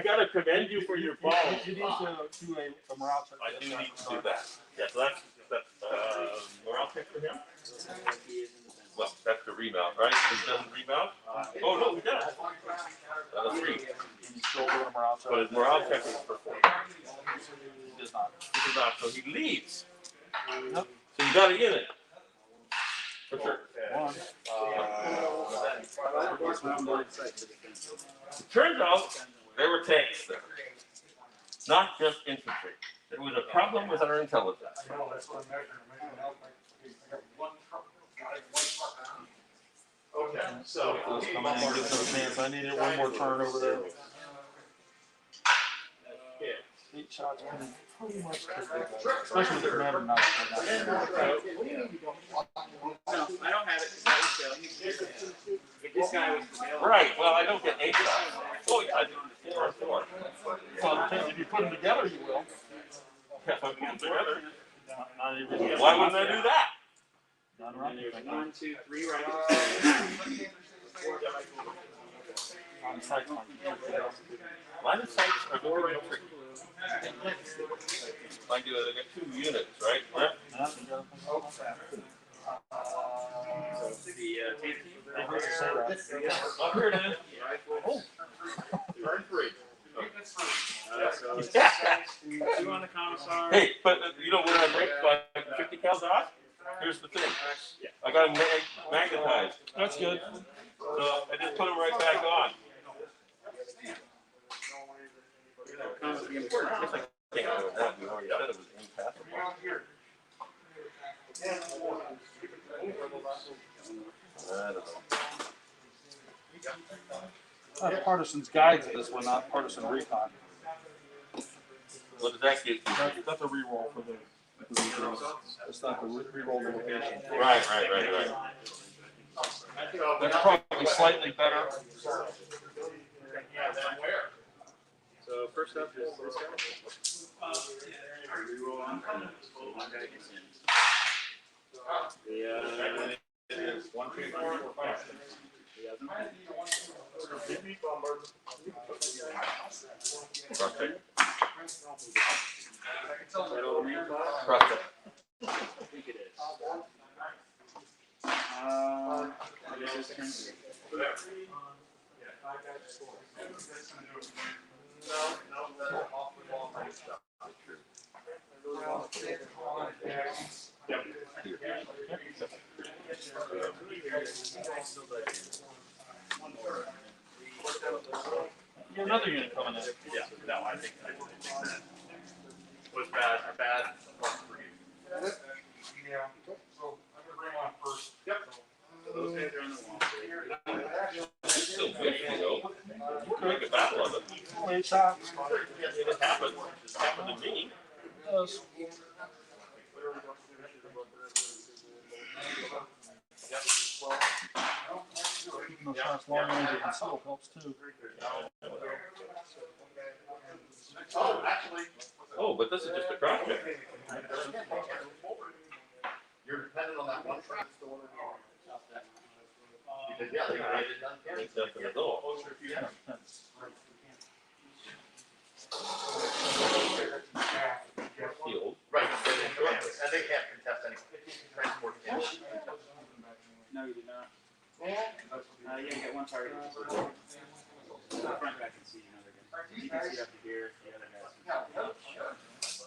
gotta commend you for your You ball. need to do a morale check. I do need to do that. Yeah, so that's morale check for him. Well, that's the remount, right? He doesn't remount? Oh, no, he does. That's a 3. He's still doing a morale check. But his morale check is for 4. He does not. He does not, so he leaves. Yep. So you gotta get it. For sure. One. Turns out there were tanks there. Not just infantry. There was a problem with our intelligence. okay, so. Let's come in and give them a chance. I needed one more turn over there. 8 shots can pretty much take it. Especially with the commander not. no, I don't have it because I was telling you. If this guy was available. Right, well, I don't get 8 shots. Oh, yeah, I do. 4. Well, if you put them together, you will. If I put them together. Not even. Why wouldn't I do that? Not around you. 1, 2, 3 right. On sight. Line of sights are very tricky. I do it, I got 2 units, right? Left. Oh, here it is. Turn 3. Yeah. 2 on the commissar. Hey, but you know where I break my 50 cal dot? Here's the thing. I got them magnetized. That's good. So I just put them right back on. The important I think I know that. We already said it was impassable. I don't know. Partisan's guide to this one, not partisan recon. What does that get you? That's a reroll for the. It's not the re-roll location. Right. That's probably slightly better. So first up is this guy. Reroll on. So one guy gets in. It is 1, 2, 3, 4, 5, 6. He hasn't. Title of the main class? Cross-check. I think it is. It is his turn. You have another unit coming in. Yeah, no, I think that was bad, a bad one for you. Yeah, so I'm gonna bring on first. Yep. So those guys are on the wall. Still good, you know. Make a battle of it. Wait, shot. It happened. It happened to me. Keeping those shots long range and conceal helps too. Oh, actually. Oh, but this is just a cross check. You're dependent on that one track. Because, yeah, they made it done. Ain't nothing at all. Healed. Right, and they can't contest anything. Transport can't. No, you did not. Yeah, you get one target. Front back and see another guy. You can see up to here. The other guys.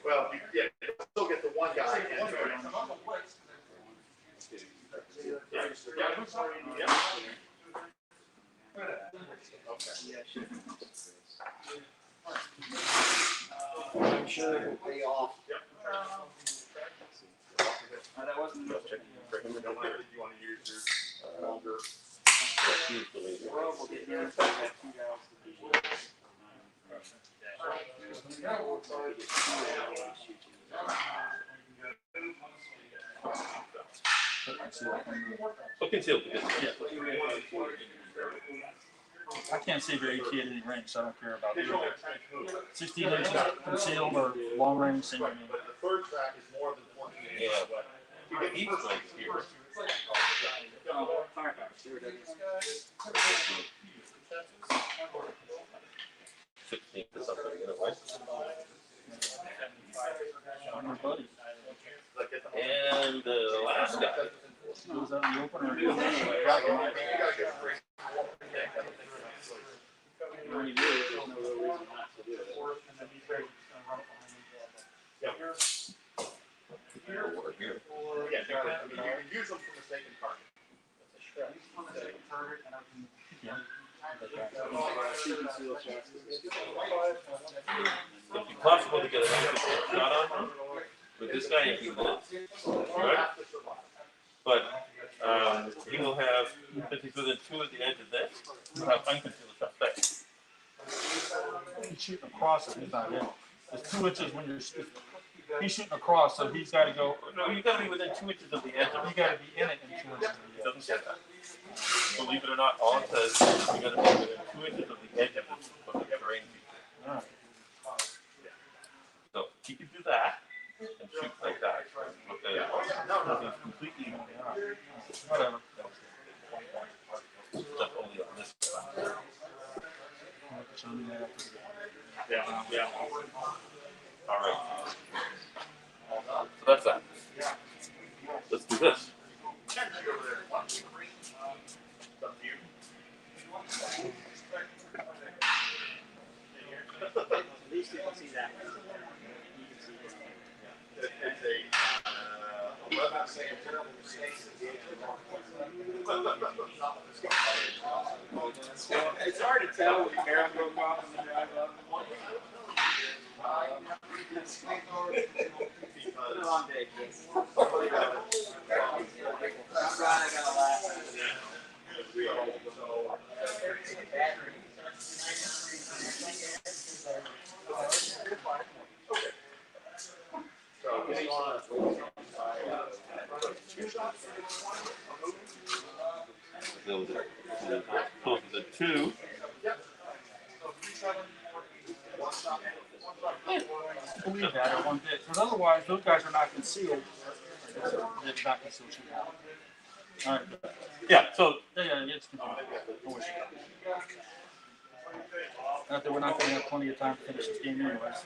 Well, yeah, still get the one guy. I'm sure it will pay off. That wasn't enough. You want to use your longer. He's the leader. Well, we'll get here. So we got 2 guys to be. So concealed because I can't save your AT at any range, so I don't care about it. 16 inches concealed or long range, same thing. But the third track is more than 14 inches. yeah, But but he's like here. Firepower. See what that is. 16 to something, you know, right? I'm your buddy. And the last guy. Goes out in the open or You gotta get free. When you do it, there's no real reason not to do it. Over here. Yeah, you can use them for mistaken target. It'd be possible to get an extra shot on him with this guy if he lives. Right? But he will have, if he's within 2 of the edge of this, he'll have unconcealed shot there. He's shooting across it, he's not in. It's 2 inches when you're, he's shooting across, so he's gotta go, No, you gotta be within 2 inches of the edge of you it. gotta be in it in 2 inches. It doesn't say that. Believe it or not, all it says is you gotta be within 2 inches of the edge of the terrain feature. Alright. So he can do that and shoot like that. With the, he's completely Whatever. stuff only on this side. Yeah. All right. So that's that. Let's do this. At least you can see that. You can see this. It's a 11 second terrible mistakes in the game. It's hard to tell when the barrel broke off in the drive up. It's been a long day, kids. I'm glad I got Go to close to the 2. Believe that or one bit, because otherwise those guys are not concealed. They're not concealed. All right. Yeah, so Yeah, it's concealed. No issue. Not that we're not going to have plenty of time to finish this game anyways.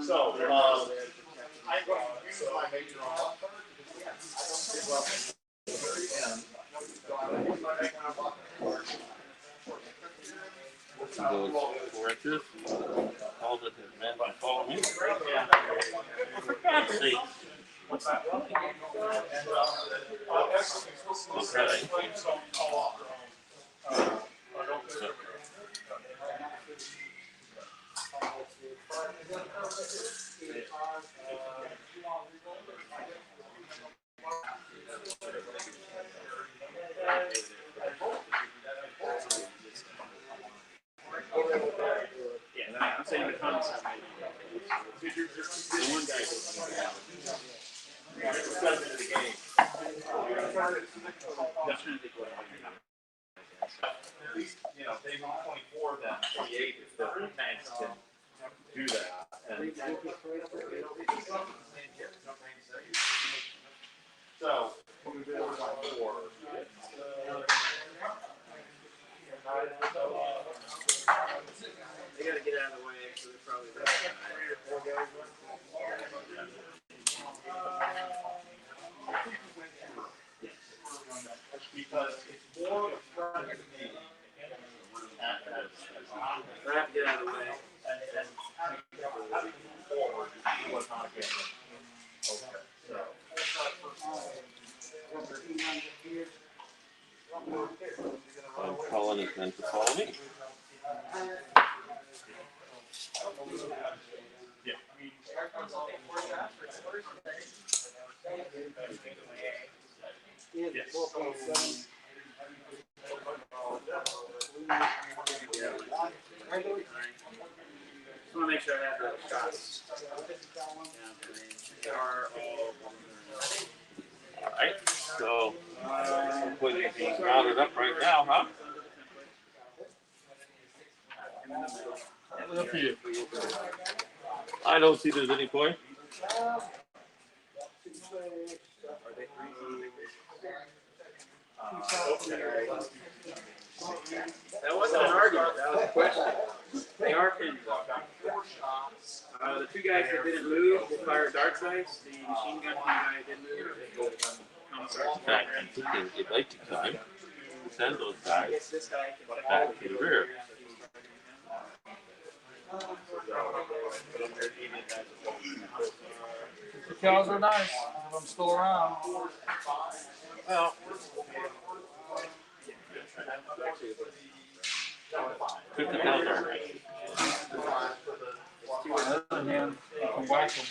So, I'm going to use my major on one third. goes 4 inches. Calls it his man to follow me. For God's sake. Yeah, I'm saying the concept. The one guy goes in The game. That's trying to think what At least, you know, they move 24 than 28 if the tanks can do that. And so, 4. they got to get out of the way, so they're probably right. Because it's more friendly to me. They have to get out of the way. And having moved forward was not a good thing. Okay, so. I'm calling his men to follow me. Yeah. Yes. Just want to make sure I have the shots. They are all. Alright, so hopefully he's being rounded up right now, huh? Up to you. I don't see there's any point. That wasn't an argument, that was a question. They are pinned. The two guys that didn't move will fire dart sights. The machine gun guy didn't move. In fact, I'm thinking if I took time, send those guys This guy can back to the rear. The cows are nice. I'm still around. Well, put the cows are right. On the other hand, you can whack them.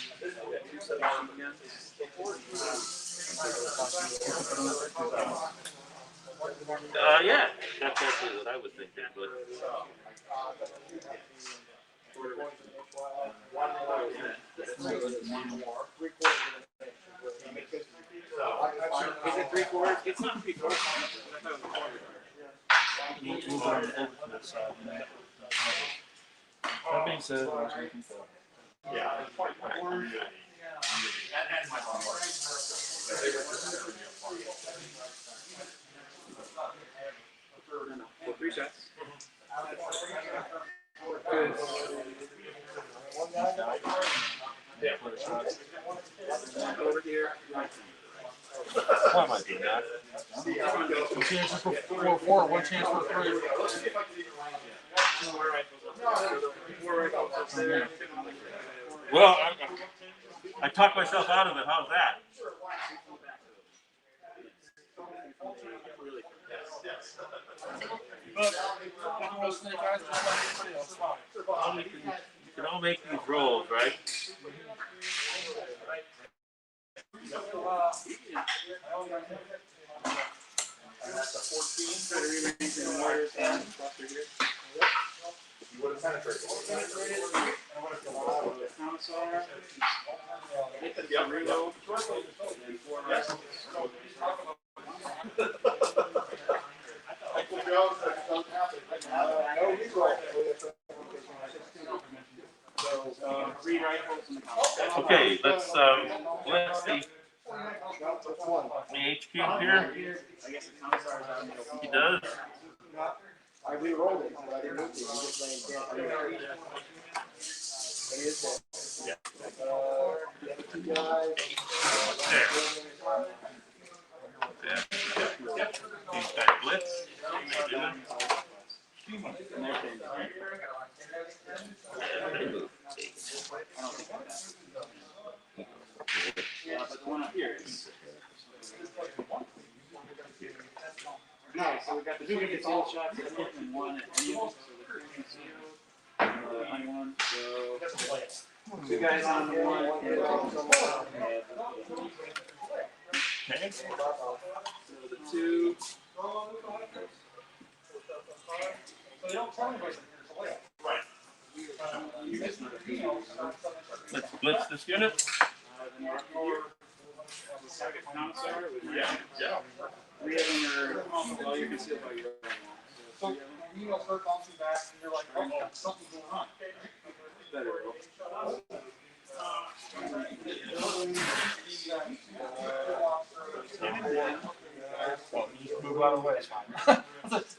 Yeah, that's actually what I was thinking, but Is it 3/4? It's not 3/4. I thought it was a quarter. Move on the overcoat side, you know. That being said, Yeah, it's 25. And my homework. No, 3 shots. Yeah. Over here. why am I doing that? two chances for 4, 1 chance for 3. Well, I talked myself out of it. How's that? But snake eyes just like everybody else. don't make these rolls, right? And that's a 14. Try to rearrange the Warriors and cluster here. You would have penetrated. Commissar. Hit the reload. And then 4 rifles. Uncle Joe said it doesn't happen. No reroll. 3 rifles and the commissar. Okay, let's the HQ here. I guess the commissar is out in the middle. He does. I re-rolled it, but I didn't move it. You just laying down. It is there. The other 2 guys. Yeah. These guys blitz. They do. And they're staying behind. They move. I don't think like that. Yeah, but the one up here is. No, so we got the 2 concealed shots at him and 1 at me. So the 3 concealed. On 1. So 2 guys on the 1. Okay. So the 2. Let's blitz this unit. Then our 4. Target commissar with Yeah. 3 of them are. Well, you're concealed by your own wall. So 3 of them. You know, start bouncing back, and you're like, oh, something's going on. Better roll. Move out of the way, it's fine.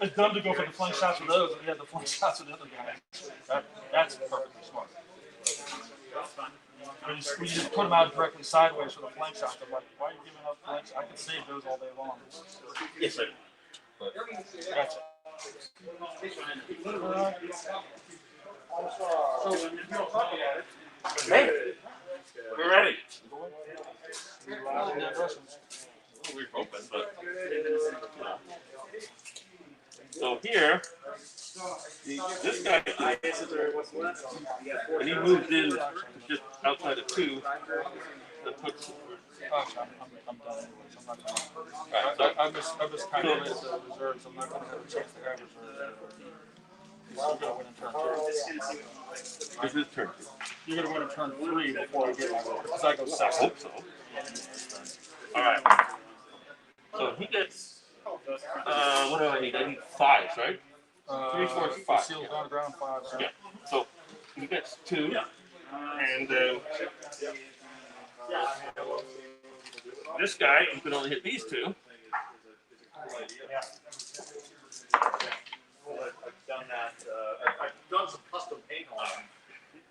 It's dumb to go for the flank shots with those, and you have the flank shots with the other guys. That's perfectly smart. When you just put them out directly sideways for the flank shots, I'm like, why are you giving up flanks? I could save those all day long. Yes, sir. Gotcha. Hey, we're ready. We're open, but so here, this guy, and he moves in just outside of 2. That puts. I'm done anyways. I'm not gonna. Right, so I miscalculated the reserves. I'm not gonna have a chance to have reserves. You're gonna win in turn 2. this is turn 2. You're gonna win in turn 3 before I get my roll. Because I go I second. hope so. All right. So he gets. What do I need? I need 5s, right? 3, 4, 5. Seals on the ground 5. So. Yeah. So he gets 2, and this guy, you can only hit these 2. I've done that. I've done some custom paint on them.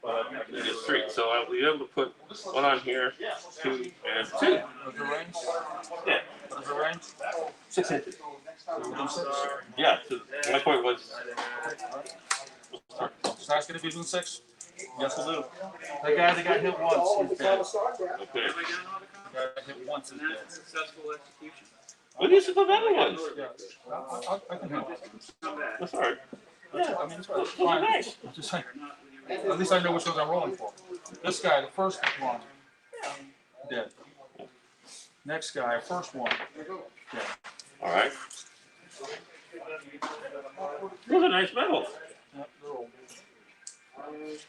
But He gets 3. So I'll be able to put 1 on here, 2, and 2. What's the range? Yeah, What's the range? 6 inches. So we're doing 6. Yeah. So my point was. Star's gonna be doing 6. Yes, we'll do. The guy that got hit once is dead. Okay. The guy that hit once is And dead. that's a successful execution. Well, these are the better ones. Yeah. I can handle it. Not bad. That's all right. Yeah, I mean, it's Those fine. are nice. I'm just saying. Not when you're At least I know which ones I'm rolling for. This guy, the first one, dead. Next guy, first one, dead. All right. Those are nice medals. Yep, they're old.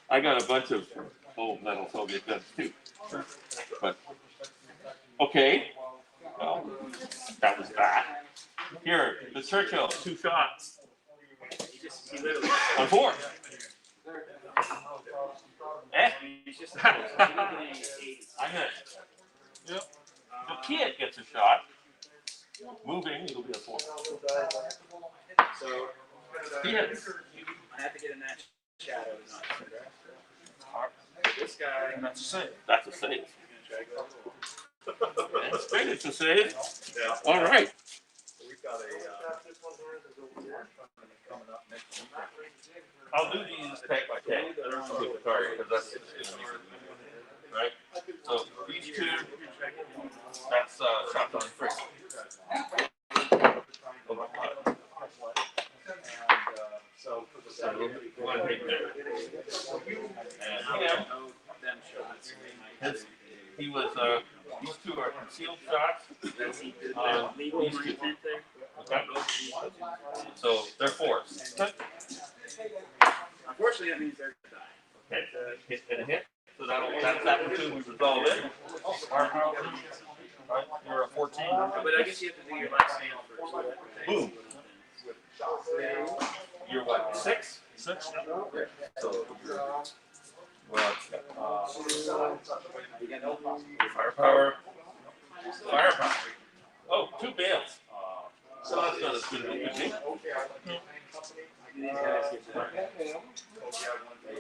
I got a bunch of old metal Soviet guns too. But okay. Well, that was that. Here, the Churchill, 2 shots he literally. on 4. Eh? He's just. He didn't get any 80s. I missed. Yep. The kid gets a shot. Moving, it'll be a 4. So. He hits. I had to get in that shadow. This guy. And that's a save. That's a save. That's great, it's a save. Yeah. All right. We've got a coming up next week. I'll do these tag by tag with the target because that's just gonna make it, right? So these 2, that's shots on 3. Oh my God. So for the So one hit there. And concealed shots. Legal These or two. intent there? Okay. So they're 4s. Okay. Unfortunately, that means they're gonna die. Okay. Hit and a hit. So that's that platoon we resolve it. Right, you're a 14. But I guess you have to do your last stand first. Boom. You're what? 6? 6. So well, firepower. Firepower. Oh, 2 bales. So that's not as good as it could be.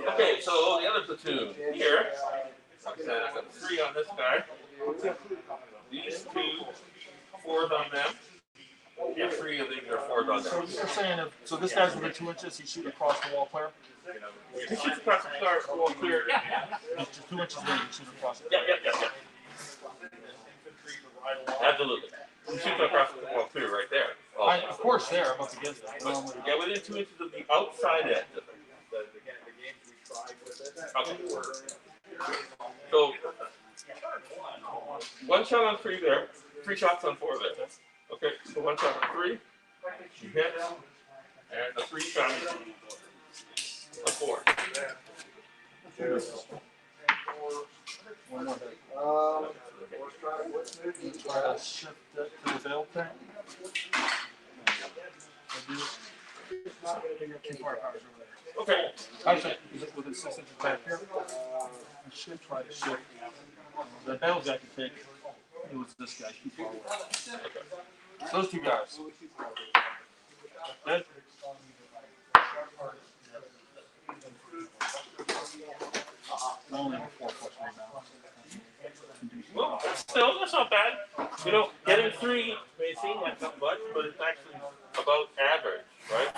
Okay, so the other platoon here. Like I said, I got 3 on this guy. These 2 4s on them. Yeah, 3 of these are 4s on So them. you're saying so this guy's within 2 inches, he's shooting across the wall clear? He shoots across the wall clear. Yeah. He's just 2 inches in, he's shooting across the Yeah. Absolutely. He shoots across the wall clear right there. Of course there, I'm up against it. Yeah, within 2 inches of the outside edge of it. Okay. So 1 shot on 3 there, 3 shots on 4 there. Okay, so 1 shot on 3, you hit, and the 3 shots on 4. One more hit. What's Try to shift it to the bail tank. Keep firepowers over there. Okay. Actually, is it within 6 inches back here? I should try to shift. The bails guy can take. It was this guy. Keep far away. Those 2 guys. Good. Only 4 plus right now. Well, still, that's not bad. You know, getting 3 may seem like not much, but it's actually about average, right?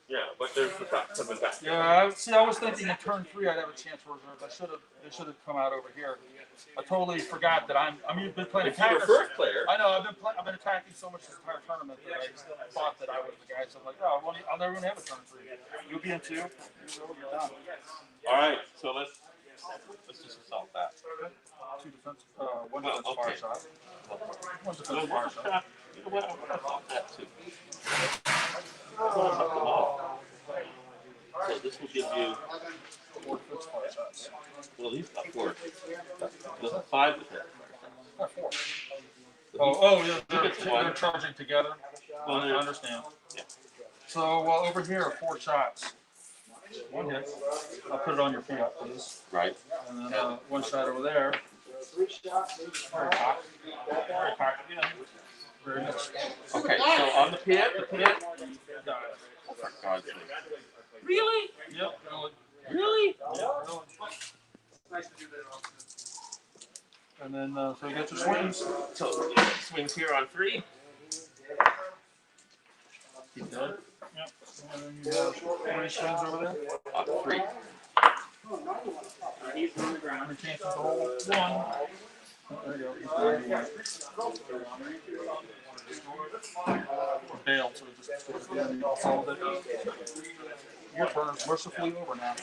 Yeah, but there's the top coming back. Yeah, I was thinking in turn 3 I'd have a chance for reserves. They should have come out over here. I totally forgot that I've been playing If you're attackers. a first player, I know I've been attacking so much this entire tournament that I thought that I was the guy. So I'm like, oh, well, I'll never even have a turn 3. You'll be in 2. You're done. all right. So let's just assault that. 2 defense, 1 defense okay. fire shot. 1 defense So fire shot. you know what? I'm gonna assault that too. Up the wall. So this will give you. 4 defense fire shots. Well, he's got 4. There's a 5 with that. Not 4. So Oh, yeah, he gets 1. they're charging together. Well, I understand. Yeah. So, well, over here are 4 shots. 1 hit. I'll put it on your feet up, please. Right. And then 1 shot over there. Very cocked. Very cocked. Yeah. Very nice. Okay. So on the pit. Oh, for God's sake. Really? Yep. Really? Yeah, really. And then, so you get your swings. So swings here on 3. Keep going. Yep. And then you have 3 swings over there. On 3. He's on the ground. How many chances to hold? 1. There you go. Bail, so it just sticks again and you solve it. Your turn is mercifully over now.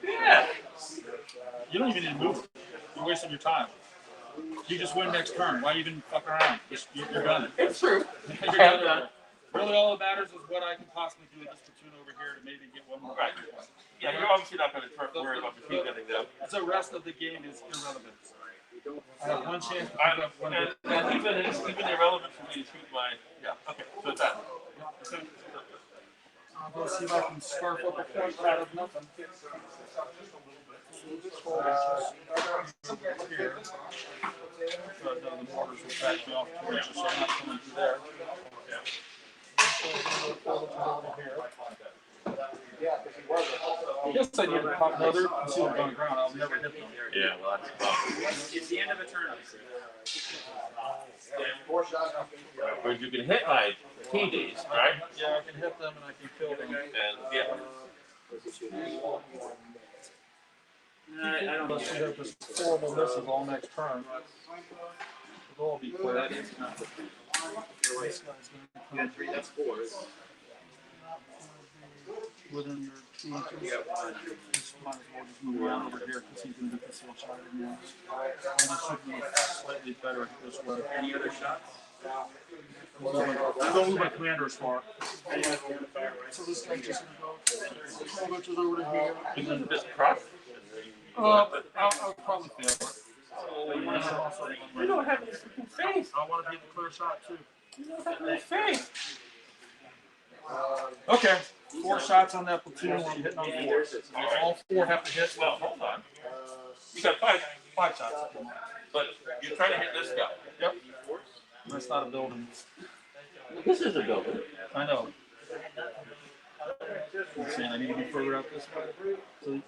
Yeah. You don't even need to move. You're wasting your time. You just win next turn. Why even fuck around? You're done. It's true. You're done. Really, all that matters is what I can possibly do with this platoon over here to maybe get 1 more. Right. Yeah, you're obviously not going to worry about the team getting them. The rest of the game is irrelevant. I have 1 chance to I, pick up 1 and even irrelevant for me to shoot my. Yeah. Okay. So it's that. I'll go see if I can scarf up a point out of nothing. Here. The mortars will back me off 2 inches, so I'm not coming through there. I guess I need to pop another and see what's on the ground. I'll never hit them. Yeah. Well, that's the problem. It's the end of a turn. Where you can hit my TDs, right? Yeah, I can hit them and I can kill them. And yeah. I don't Unless you have just horrible misses all next turn. It'll all be clear. You got 3, that's 4. Within your 2 inches. You got 1. Just might as well just move around over here because he's going to be concealed shot in there. And it should be slightly better this way. Any other shots? Don't move my commander as far. So this guy's just going to go switches over to here. And then just cross. I'll probably fail it. You don't have any freaking face. I want to be in the clear shot too. You don't have any face. Okay, 4 shots on that platoon. I'm hitting on 4. All 4 have to hit. Well, hold on. You got 5 shots. but you're trying to hit this guy. Yep. That's not a building. This is a building. I know. I'm saying I need to be further out this way. So,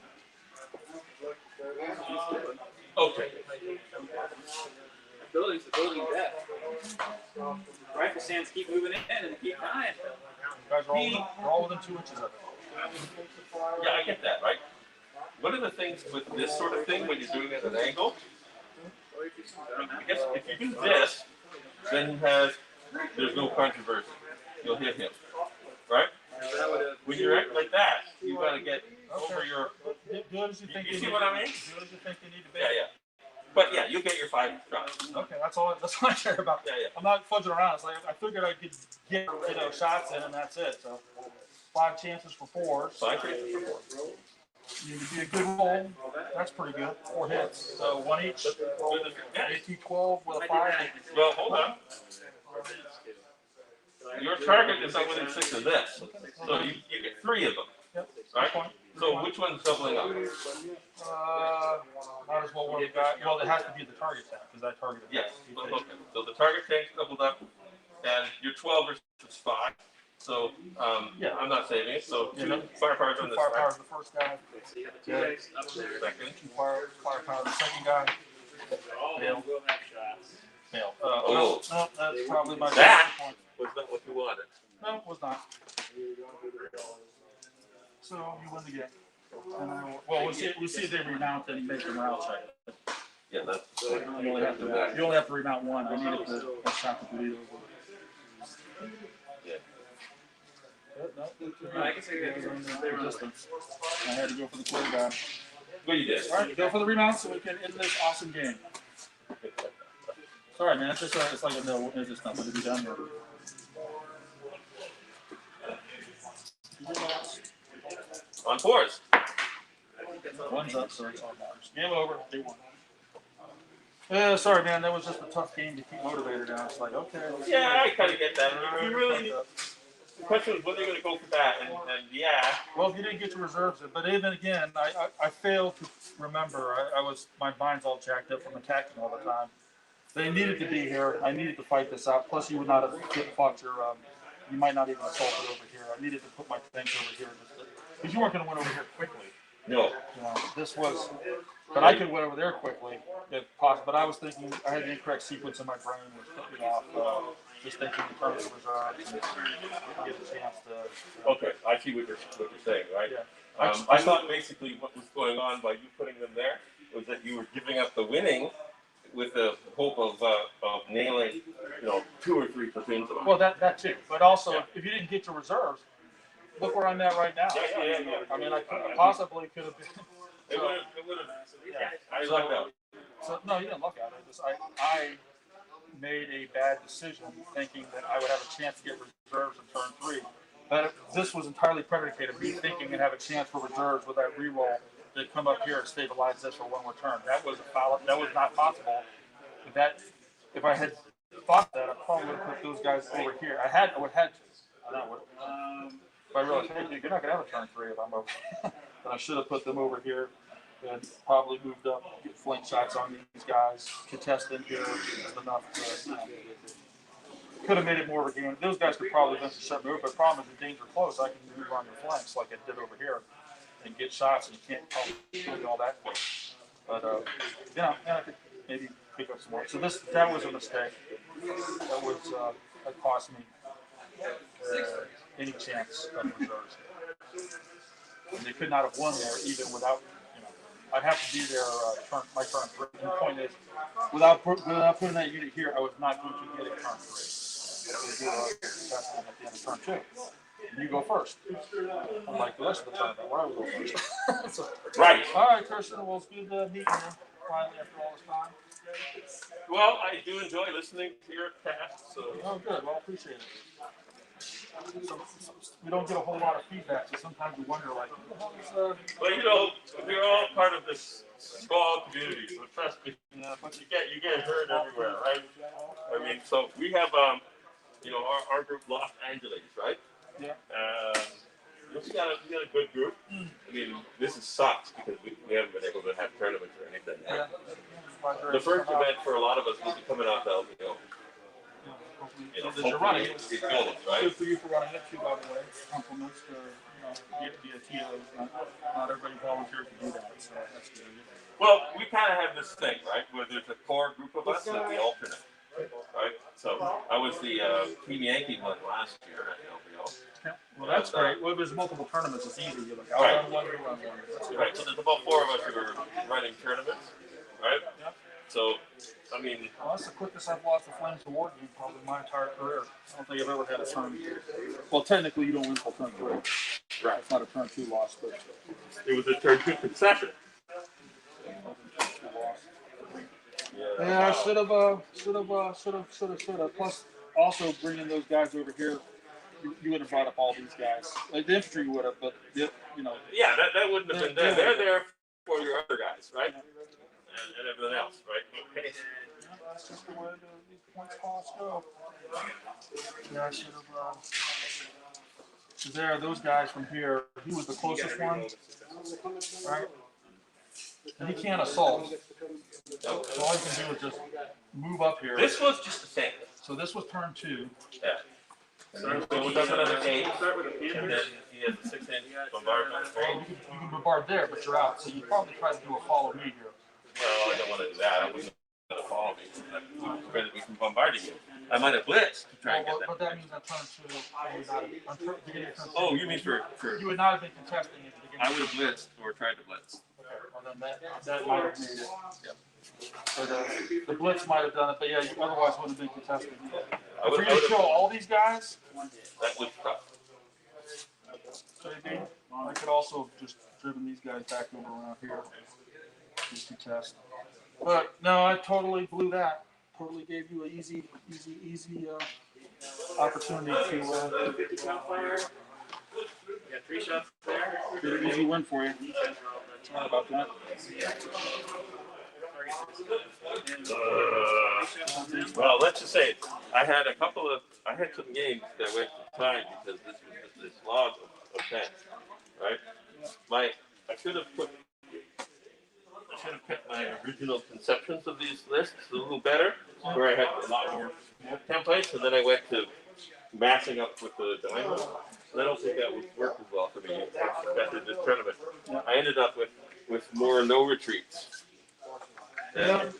Okay. Building's the building death. Rifle stands keep moving in and keep dying. guys are all within 2 inches of it. Yeah, I get that, right? One of the things with this sort of thing, when you're doing it at an angle, I guess if you do this, then there's no controversy. You'll hit him, right? When you're acting like that, you got to get over your. Do it as you think You see what I mean? Do it as you think you need to be. Yeah. But yeah, you'll get your 5 shots. Okay, that's all I care about. Yeah. I'm not fudging around. It's like I figured I could get shots in and that's it. So 5 chances for 4s. 5 chances for 4. You would be a good roll. That's pretty good. 4 hits. So 1 each. Yeah. 18-12 with a 5. Well, hold on. Your target is not within 6 of this, so you get 3 of them, Yep. right? So which one's doubling up? Might as well work that. Well, it has to be the target tank because I targeted. Yes. Okay. So the target tank's doubled up, and your 12 versus 5. So Yeah. I'm not saving it. So 2 Yeah. firepower's on this Firepower side. is the first guy. So you got 2 guys up there. Second. 2 firepower the second guy. All of them will have shots. Fail. Oh. No, that's probably my That- point. Was not what you wanted. No, it was not. So you win the game. And then we'll see if they remount and make the morale check. Yeah, that's. You only have to remount 1. I needed to shot the Toledo. Yeah. I can say that. Distance. I had to go for the clear guy. Well, you did. All right, go for the remount so we can end this awesome game. Sorry, man. It's just it's like a no. There's just nothing to be done here. On 4s. One's up, so it's all matters. Game over. They won. Sorry, man. That was just a tough game to keep motivated now. It's like, okay. Yeah, I kind of get that. You really. The question is whether you're going to go for that, and yeah. Well, if you didn't get your reserves in, but even again, I failed to remember. My mind's all jacked up from attacking all the time. They needed to be here. I needed to fight this out. Plus, you would not have fought your. You might not even assault it over here. I needed to put my tanks over here because you weren't going to win over here quickly. No. This was, but I could win over there quickly if possible. But I was thinking I had the incorrect sequence in my brain, which put me off. Just thinking in terms of reserves and get a chance to. Okay, I see what you're saying, right? Yeah. I thought basically what was going on by you putting them there was that you were giving up the winning with the hope of nailing, 2 or 3 platoons of them. Well, that too. But also, if you didn't get your reserves, look where I'm at right now. Yeah. I mean, I possibly could have been. It would have. Yeah. I lucked out. So no, you didn't look at it. I made a bad decision thinking that I would have a chance to get reserves in turn 3. But this was entirely predicated on me thinking and have a chance for reserves with that reroll to come up here and stabilize this for 1 more turn. That was not possible. If I had thought that, I probably would have put those guys over here. I would have had to. But I realized, hey, dude, you're not gonna have a turn 3 if I'm over. But I should have put them over here. And probably moved up, get flank shots on these guys, contest in here enough to, could have made it more of a game. Those guys could probably have shut move, but the problem is the danger close. I can move on your flanks like I did over here and get shots, and you can't probably do all that close. But I could maybe pick up some more. So that was a mistake. That cost me any chance of reserves. And they could not have won there even without. I'd have to be there my turn 3. And the point is, without putting that unit here, I was not going to get a turn 3. do our testing at the end of turn 2. You go first. Unlike the rest of the tournament where I would go first. So, Right. all right, Kirsten, well, it's good meeting you finally after all this time. Well, I do enjoy listening to your cast, so. Oh, good. Well, appreciate it. We don't get a whole lot of feedback, so sometimes we wonder, like, who the hell is Well, you know, we're all part of this small community, so trust me. But you get heard everywhere, right? I mean, so we have, you know, our group Los Angeles, right? Yeah. We got a good group. I mean, this is sucks because we haven't been able to have tournaments or anything. Right? Yeah. The first event for a lot of us will be coming out to That you're running. It's goals, right? Good for you for running it too, by the way. Compliments to, the TOs. Not everybody volunteered to do that, so that's good. Well, we kind of have this thing, right, where there's a core group of us that we alternate, right? So I was the Team Yankee one last year at LBO. Yeah. Well, that's great. Well, if there's multiple tournaments, it's easy. You're like, I'll Right. run one, you run one. That's good. Right, so there's about 4 of us who are running tournaments, right? Yep. So, I mean, Well, that's the quickest I've lost the Flames Award in probably my entire career. I don't think I've ever had a turn. Well, technically, you don't win till turn 3. right. It's not a turn 2 loss, but It was a turn 2 concession. yeah, should have. Plus, also bringing those guys over here, you would have brought up all these guys. Like the infantry would have, but you know. Yeah, that wouldn't have been there. They're there for your other guys, right? And everything else, right? Okay. Yeah, that's just the way these points costs go. Yeah, I should have. There, those guys from here. He was the closest one, right? And he can't assault. So all he can do is just move up here. This was just a thing. So this was turn 2. Yeah. So it was another game, and then he has a 6-inch bombardment. Well, you can bombard there, but you're out. So you probably try to do a follow me here. Well, I don't want to do that. I wasn't going to follow me. I'm prevented me from bombarding you. I might have blitzed to try and get But that. that means that turn 2, you would not have, on beginning of turn 2, Oh, you mean for you would not have been contesting at the beginning. I would have blitzed or tried to blitz. Okay, well then that might have made it. But the blitz might have done it, but yeah, you otherwise would have been contesting. I would For you to show all these guys, that was tough. maybe, I could also have just driven these guys back over around here. Just to test. But no, I totally blew that. Totally gave you an easy opportunity to 50 count fire. You got 3 shots there. get an easy win for you. Sorry about that. Well, let's just say I had some games that wasted time because this was just this log of 10, right? I should have kept my original conceptions of these lists a little better, where I had a lot more templates, and then I went to massing up with the diamond. And I don't think that would work as well for me after this tournament. I ended up with more no retreats and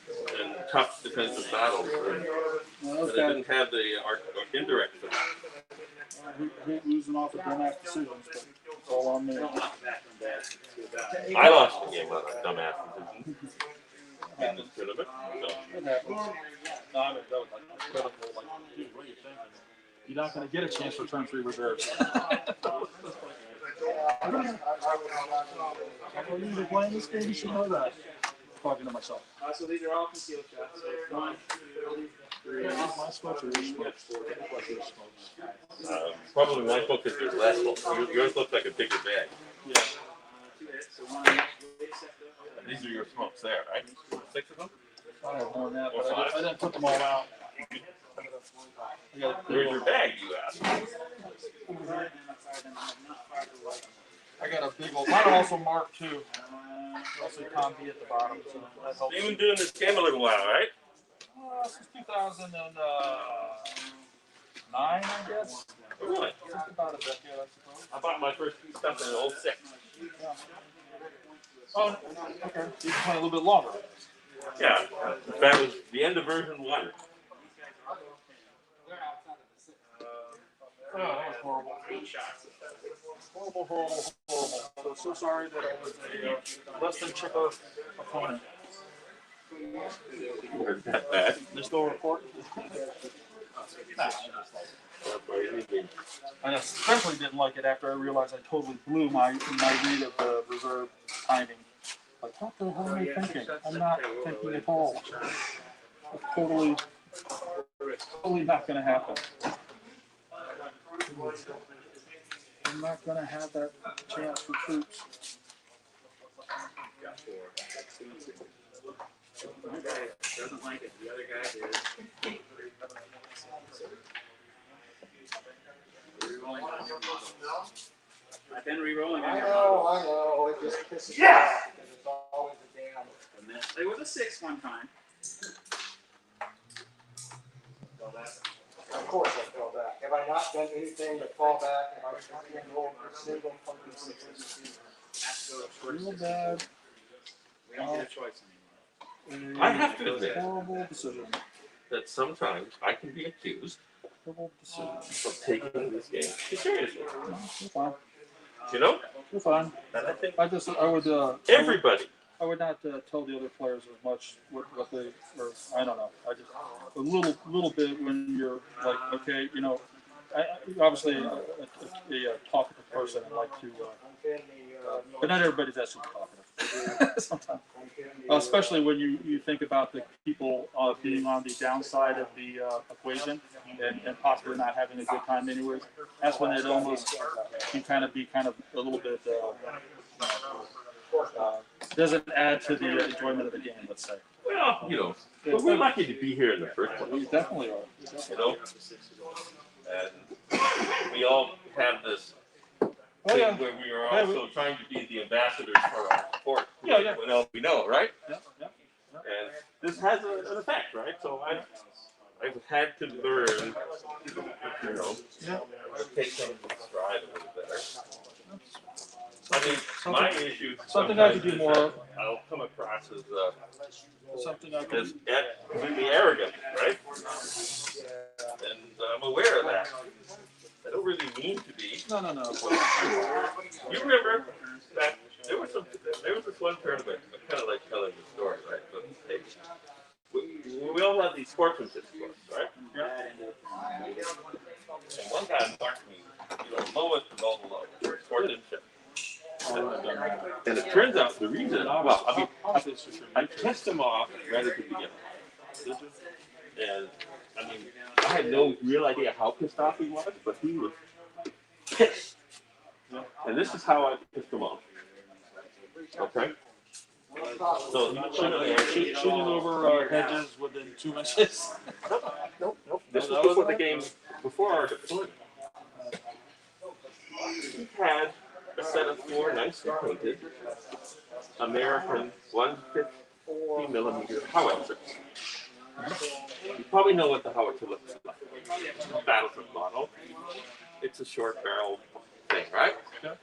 tough defensive battles. But I didn't have the indirect for that. I hate losing off of dumbass decisions, but it's all on me. I lost the game on a dumbass decision in this tournament. So. It happens. No, I mean, that was like critical. Like, dude, what are you thinking? You're not going to get a chance for turn 3 reserves. Well, you were playing this game, you should know that. Talking to myself. So these are all concealed shots. So 1, 2, 3. My smokes or your smokes? What's your smokes? Probably my book is there's less. Yours looks like a bigger bag. Yeah. 2 hits. So 1 base sector. And these are your smokes there, right? 6 of them? I have more than that, but I didn't put them all out. I got Where's your bag, you ask? I got a big old. Mine also marked too. Also Tom B at the bottom, so that helps. You've been doing this game a little while, right? Since 2009, I guess. Really? Just about a decade, I suppose. I bought my first stuff in 06. Yeah. Oh, okay. You can play a little bit longer. Yeah, that was the end of version 1. Oh, that was horrible. 8 shots. Horrible. So sorry that I was a less than chipper opponent. Wasn't that bad. They're still recording? Nah, I especially didn't like it after I realized I totally blew my read of the reserve timing. Like, what the hell am I thinking? I'm not thinking at all. It's totally not going to happen. I'm not going to have that chance for troops. One guy doesn't like it, the other guy is. Re-rolling. I've been re-rolling. I know, it just pisses me off because it's always a damn. It was a 6 one time. Of course I fell back. Have I not done anything but fall back? Have I just been rolled a single fucking six? Has to go to short Real 6. bad. We don't get a choice anymore. I have to admit Horrible decision. that sometimes I can be accused Horrible decision. of taking this game too seriously. No, you're fine. You know? You're fine. And I think I would. everybody. I would not tell the other players as much what they, or I don't know. I just a little bit when you're like, okay, you know, obviously a talkative person. I like to, but not everybody's that super talkative. Sometimes, especially when you think about the people being on the downside of the equation and possibly not having a good time anyways. That's when it almost can kind of be a little bit. Doesn't add to the enjoyment of the game, let's say. Well, you know, but we're lucky to be here in the first place. We definitely are. You know? And we all have this Oh, thing yeah. where we are Yeah, also trying to be the ambassadors for our sport. Yeah, yeah. When else we know, right? Yeah, yeah. And this has an effect, right? So I've had to learn, you know, to take things in stride a little better. I mean, my issue Something I could do sometimes more is of. that I'll come across as Something I could. completely arrogant, right? And I'm aware of that. I don't really mean to be. No. You remember that there was this one tournament. I kind of like telling the story, right? But hey, we all have these sportsmanship scores, right? And one guy marked me, you know, lowest of all the low sportsmanship. And it turns out the reason, well, I mean, I test him off right at the beginning. And I mean, I had no real idea how pissed off he was, but he was pissed. And this is how I pissed him off. Okay? So Shooting over hedges within 2 inches. nope. This was before the game, before our deployment. He had a set of 4 nicely painted American 150 millimeter howitzers. You probably know what the howitzer looks like. Battlefront model. It's a short barrel thing, right? Yeah.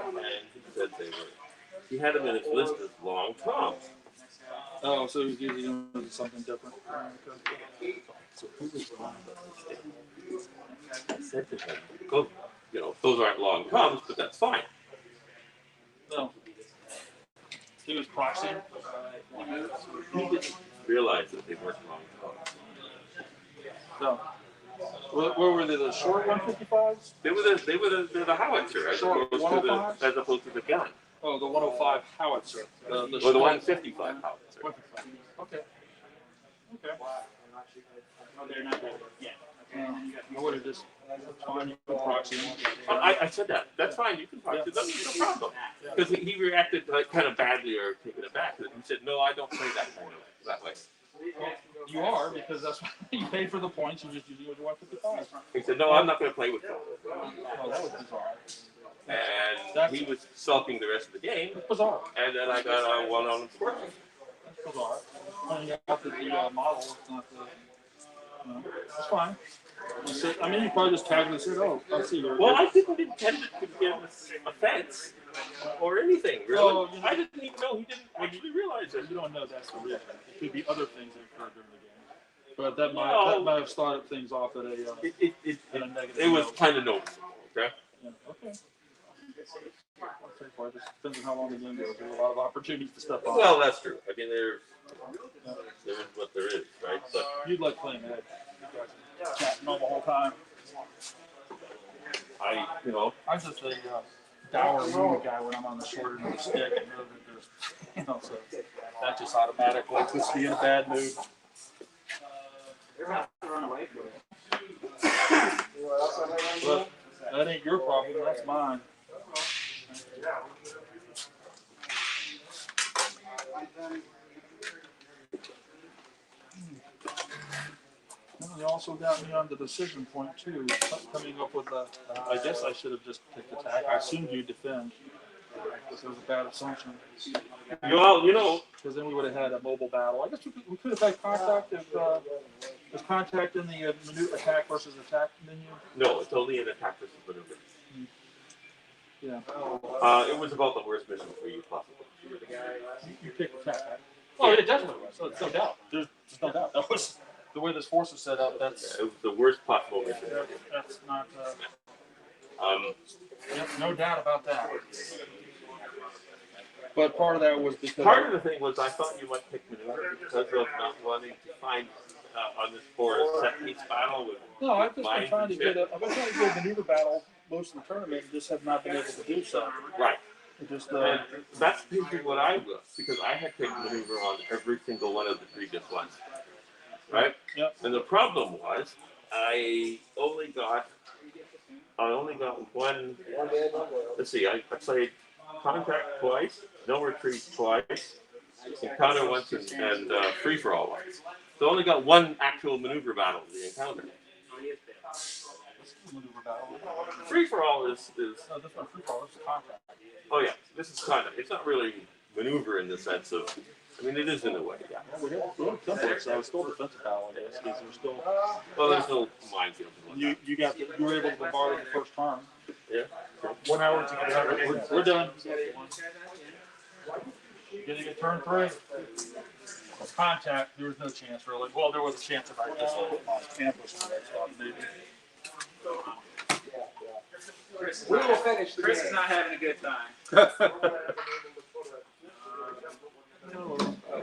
And he said they were. He had them in his list as long toms. Oh, so he's using something different. So who was wrong about this thing? I said to him, "Go, you know, those aren't long toms, but that's fine." No. He was proxying. He didn't realize that they weren't long toms. No. What were they? The short 155s? They were the howitzer as Short opposed to the gun. Oh, the 105 howitzer. Or the 155 howitzer. 155. Okay. Oh, they're not ready yet. I would have just fine with proxy. I said that. That's fine. You can talk to them. No problem. Because he reacted like kind of badly or taken aback. And he said, "No, I don't play that way." You are, because that's why you pay for the points. You just use it with 155. He said, "No, I'm not going to play with them." Oh, that was bizarre. And he was sulking the rest of the game. That's bizarre. And then I got on one on sports. That's bizarre. Pointing out that the model is not the. No, it's fine. I mean, you probably just tagged and said, "Oh, I see here." Well, I didn't intend it to be an offense or anything, really. Well, you know, I didn't even know he didn't actually realize it. you don't know that's the reason. It could be other things that occurred during the game, but that might have started things off at a at a negative. It was note. kind of noticeable, okay? Yeah, okay. Well, it just depends on how long the game goes. There's a lot of opportunities to step on. Well, that's true. I mean, there is what there is, right? But You'd like playing Ed. on the whole time. I'm just a dour mood guy when I'm on the short end of the stick and know that there's, so that just automatically puts me in a bad mood. They're about to run away from it. But that ain't your problem, that's mine. Well, you also got me on the decision point too, coming up with a, I guess I should have just picked attack. I assumed you'd defend. This was a bad assumption. Well, Because then we would have had a mobile battle. I guess we could have had contact if, was contact in the maneuver attack versus attack menu? no, it's only an attack versus maneuver. Yeah. It was about the worst mission for you possible. You picked attack, right? Oh, it definitely was. So, no doubt. There's no doubt. That was the way this force is set up. That's It was the worst possible mission. that's not. Yep, No doubt about that. But part of that was because part of the thing was I thought you might pick maneuver because of not wanting to find on this for a set piece battle with. no, I've just been mines trying to and get shit. I've been trying to get a maneuver battle most of the tournament, and just have not been able to do so. Right. It just And that's basically what I was, because I had taken maneuver on every single one of the previous ones. Right? Yep. And the problem was I only got one. Let's see, I played contact twice, no retreat twice, encounter once, and free for all once. So I only got one actual maneuver battle in the encounter. maneuver battle. Free for all is No, this one free for all. This is contact. oh yeah, this is contact. It's not really maneuver in the sense of. I mean, it is in a way, yeah. We have templates, so it's still defensive battle, I guess, because there's still. Well, there's no minefield. You were able to bombard in the first turn. Yeah. 1 hour to get out. We're done. Getting a turn 3. Contact. There was no chance really. Well, there was a chance if I just ambushed that stuff, maybe. We will finish the Chris game. is not having a good time.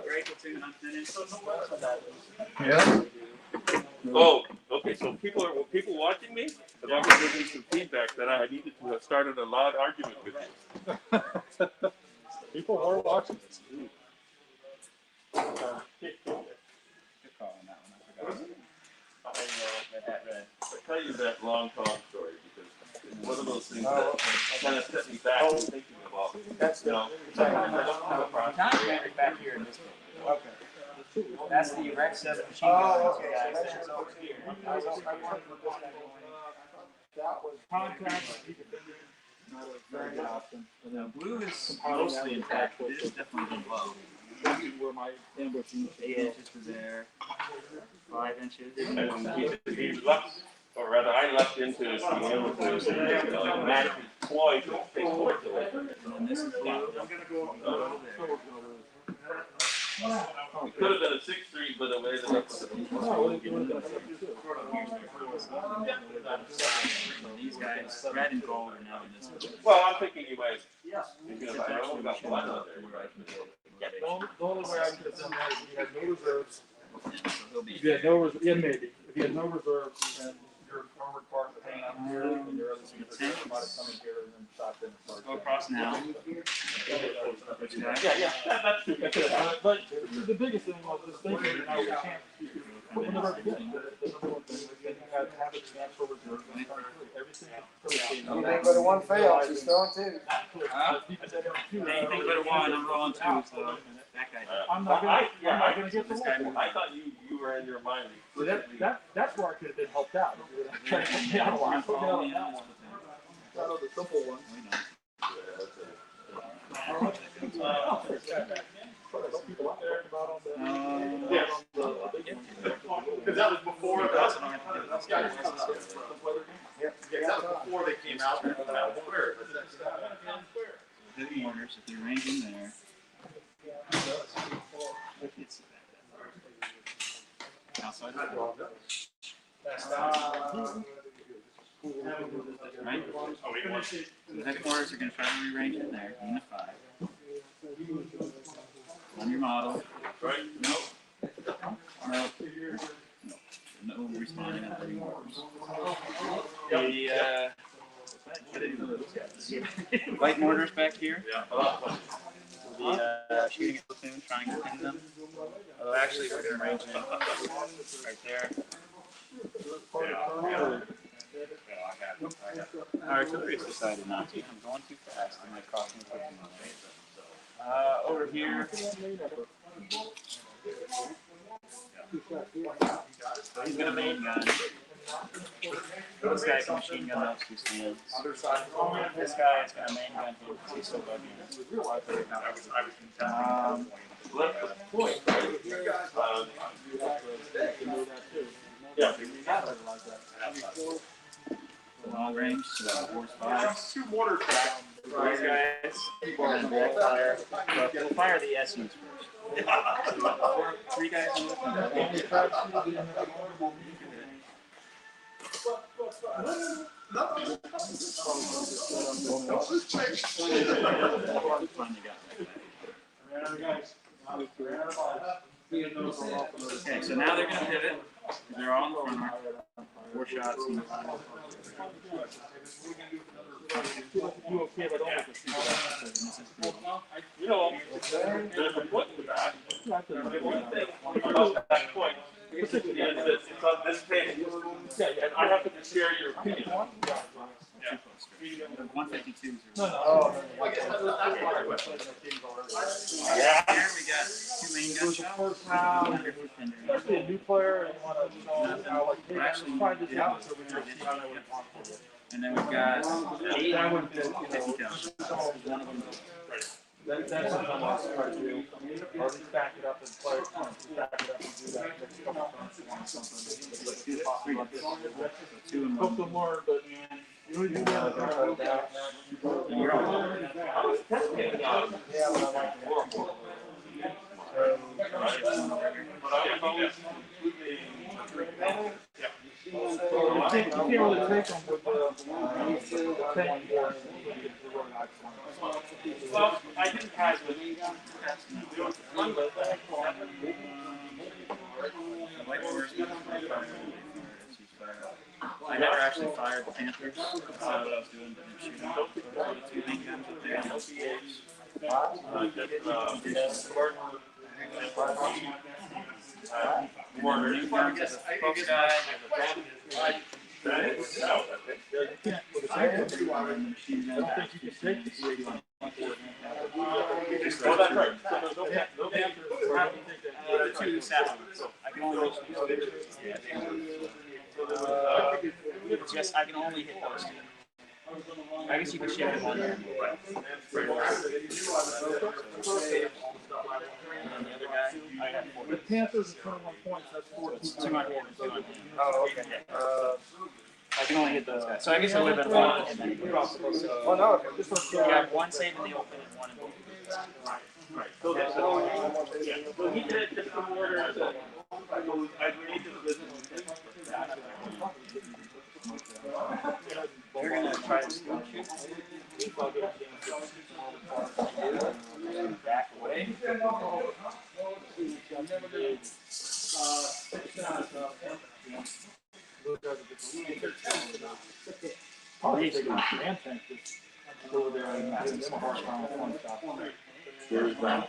Great platoon unfinished. Yeah. Oh, okay. So people watching me have also given me some feedback that I needed to have started a loud argument with you. People were watching this. Good call on that one. I forgot. I'll tell you that long talk story because it's one of those things that kind of set me back thinking about, That's you know, I don't have a problem. Contact back here in this one. Okay. That's the Rex 7 machine gun. Oh, okay. Guys, that's over here. That was Contact. very option. Blue is mostly intact, but it is definitely been low. Where my ambush is. 8 inches to there. 5 inches. And he left, or rather, I left into being able to match his ploy to take points away from it. And then this is blue. It could have been a 6-3, but it ended up with These guys, red and gold, are now in this one. well, I'm thinking you might. Because I only got one on there. The only way I could have done that is if you had no reserves. So he'll be If you had no reserves, yeah, maybe. If you had no reserves, then your armored part would hang out here, and your other units might have come in here and then shot them. go across now. Yeah, that's true. But the biggest thing was this thinking, you know, we can't, from the very beginning, the number one thing was that you had to have a chance for reserves. Everything anything but a one fail. She's throwing two. Anything but a 1, I'm rolling 2, so that guy. I'm not gonna get the I thought you were in your mind. So that's where I could have been helped out. Trying to put me out a lot. Put me out on that one. That was the simple one. People out there about on the. Yes. Because that was before that was before they came out there. Good corners, if you range in there. It's outside the door. Right? So the headquarters are going to try to rearrange in there. In the 5. On your model. Right? No. No. only responding on 3 mortars. The light mortars back here. We'll be shooting a platoon, trying to pin them. Although actually we're going to range in right there. Our artillery's decided not to. I'm going too fast. I'm like crossing the platoon. Over here. So he's got a main gun. This guy can machine gun those 2 stands. This guy has got a main gun here because he's so buggy. Long range, force 5. 2 mortar tracks. These guys, and we'll fire. But we'll fire the SUs first. 3 guys in the Okay, so now they're going to pivot. They're all in the front arm. 4 shots. You know, there's a point to that. One thing about that point is that it's on this page, and I have to share your opinion. 152. Oh. Yeah. Here we got 2 main gun shots. Especially a new player and want to Actually, find this yeah. out so we can see how they would want to. And then we've got 8 That would be, 50 cal shots. One of them. that's something I want to try to do. Or at least back it up and play, back it up and do that next couple times, something. Like, do possibly like this. 2 and Hope 1. to learn, but man, you know, you gotta that. And you're on. I was testing Yeah, but I like that. but I was always including. You can't really take them with the tank board. Well, I didn't have the I never actually fired the Panthers. That's not what I was doing, but I'm shooting 2 main guns up there. Main guns as a close guy. And the machine gun back to 2 stands. Oh, that's right. So there's no The 2 saplings. I can only I can only hit those 2. I guess you can shift it one there. And then the other guy, I have 4. The Panthers are 21 points, that's 14. It's 200. Oh, okay. I can only hit those guys. So I guess I would have been 1 and then Oh, no, okay. you got 1 save in the open and 1 in both. So he did it just in order to, I made this business. We're going to try to score shoot. Back away. Over there and some horsepower stop. There's that.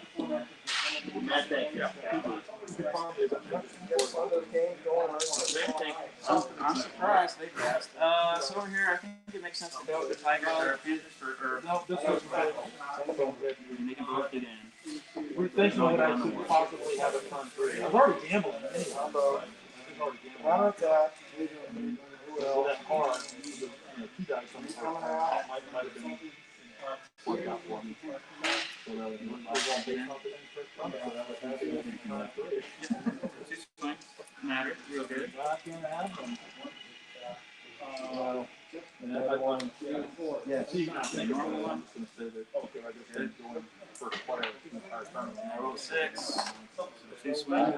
I'm surprised they passed. So over here, I think it makes sense to go with the Tigers or Panthers or No, this was they can both get in. we're thinking that I could possibly have a turn 3. I've already gambled anyway. How about that? Well, that hard. You know, 2 dice on the first time. Might have been worked out for me. So that would be Matter, real good. And then I won. Yeah. See, the normal one instead of okay, I just did going first player the entire tournament. I rolled 6. 2 swings. I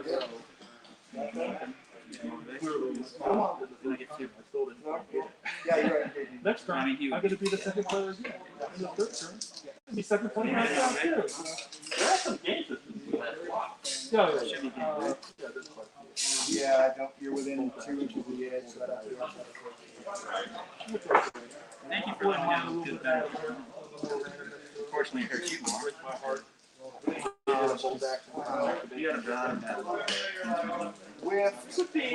get 2. I still didn't quite get it. Yeah, you're right. Next turn, I mean, he I'm going to be the second player again. In the third turn, be second player myself too. There are some games that Yeah, Should be yeah, this part. Yeah, don't, you're within 2 inches of the edge, so I'd have to. Thank you for letting me know. Because unfortunately, it hurts you more. You got a job that With, these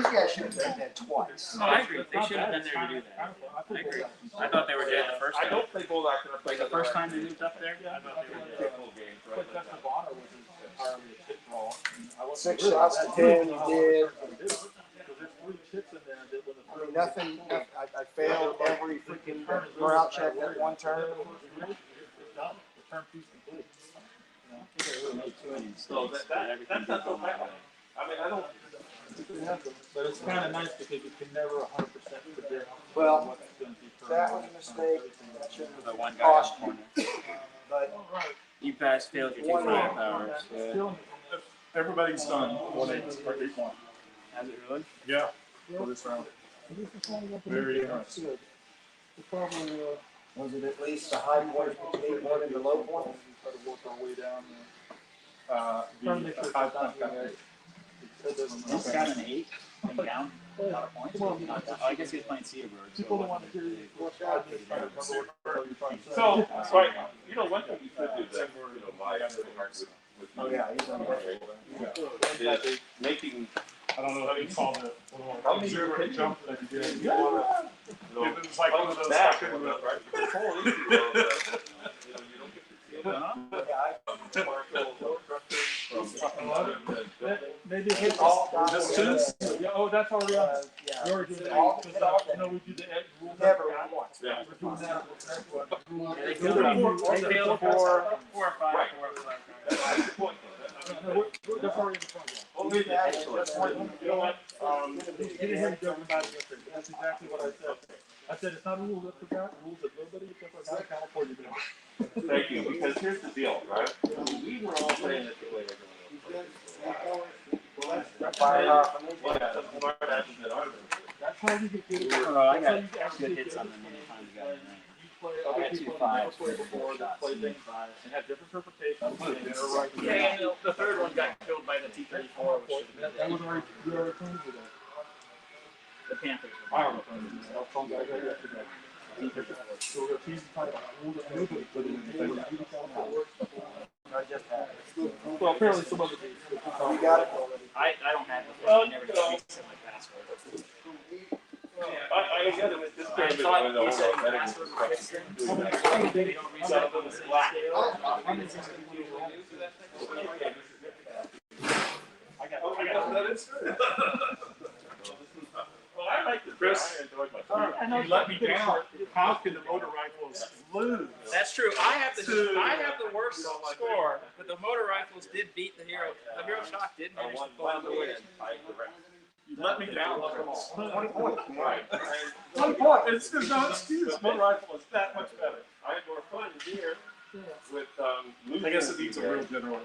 guys should have done that twice. No, I agree. They should have been there to do that. I agree. I thought they were dead the first I time. don't play Bulldog and I play The first time they moved up there, I thought they were dead. full games, right? But Justin Bonner was entirely a chip draw. 6 shots to 10, you did. There's 3 chips in there that when the I mean, nothing, I failed every freaking morale check at one turn. turn piece complete. So that's not so bad. I mean, I don't. But it's kind of nice because you can never 100% predict Well, what's going to be. that was a mistake. That shouldn't The have one guy cost on you. the corner. But You guys failed your 2 firepowers. Still, everybody's done 1-8 or 8-1. Has it really? Yeah, for this round. Very interesting. was it at least the high point between 8-1 and the low point? Try to work our way down the 5-point guy. He's got an 8 and down a lot of points. Oh, I guess he was playing Cedarburg. People don't want to hear you. So, right, you know, one thing you could do that, you know, live with Oh, yeah, he's on there. is making, I don't know if you saw the how many zero years jump that he did. you know, It was like one of those. back, fucking- right? You know, you don't get to see it. Maybe hit all. This Yeah, oh, that's already on. Yeah. We already did that. All- You know, we do the egg rule. Never once. Yeah. We're doing that with the next one. They failed 4 or 5. Right. 4 or 5. That's the point. No, that's already in the front. Oh, excellent. You know what? You didn't hear me joking about it yesterday. That's exactly what I said. I said it's not a rule that forgot, rules that nobody except for God, California did. Thank you, because here's the deal, right? We were all saying that the way Fire off. That's how you get good. Oh, I got good hits on them many times. I got 2 5s for 4 shots. And have different interpretations. Yeah, and the third one got killed by the T-34, which That was already, you already cleaned with that. the Panthers. I don't know. I'll phone guy right after that. So if he's trying to hold it, nobody put it in the thing. I just had it. Well, apparently some other days. You got it already. I don't have the thing. I never did reset my password. I got it with this I game. thought resetting password was fixed. They don't reset it on the same scale. Well, I like the Chris. I enjoyed myself. You let me down. How can the motor rifles lose? That's true. I have the worst score, but the motor rifles did beat the Hero. The Hero Shock did I manage to won pull out the win. You let me down. 20 points, man. Right. 20 points. It's there's no excuse. Motor rifle is that much better. I had more fun here with losing. I guess it needs a real general.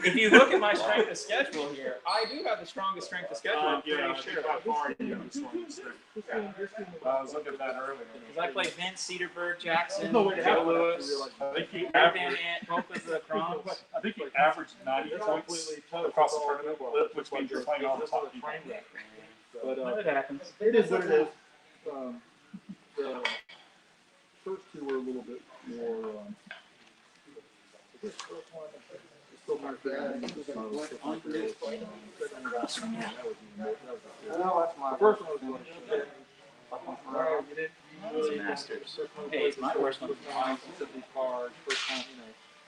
If you look at my strength of schedule here, I do have the strongest strength of schedule. I'm Yeah, pretty sure. by far you have the strongest thing. I was looking at that earlier. Because I played Vince, Cedarburg, Jackson, No way to Joe have Lewis, I think he Ed Van averaged. Ant, both of the Croms. I think he averaged 90 points across the tournament, which means you're playing all the top people. But It happens. it is what it is. The first two were a little bit more. This first one, it's still not bad. No, that's my. The first one was doing shit. It's a Masters. Hey, it's my worst one. These cards, first time,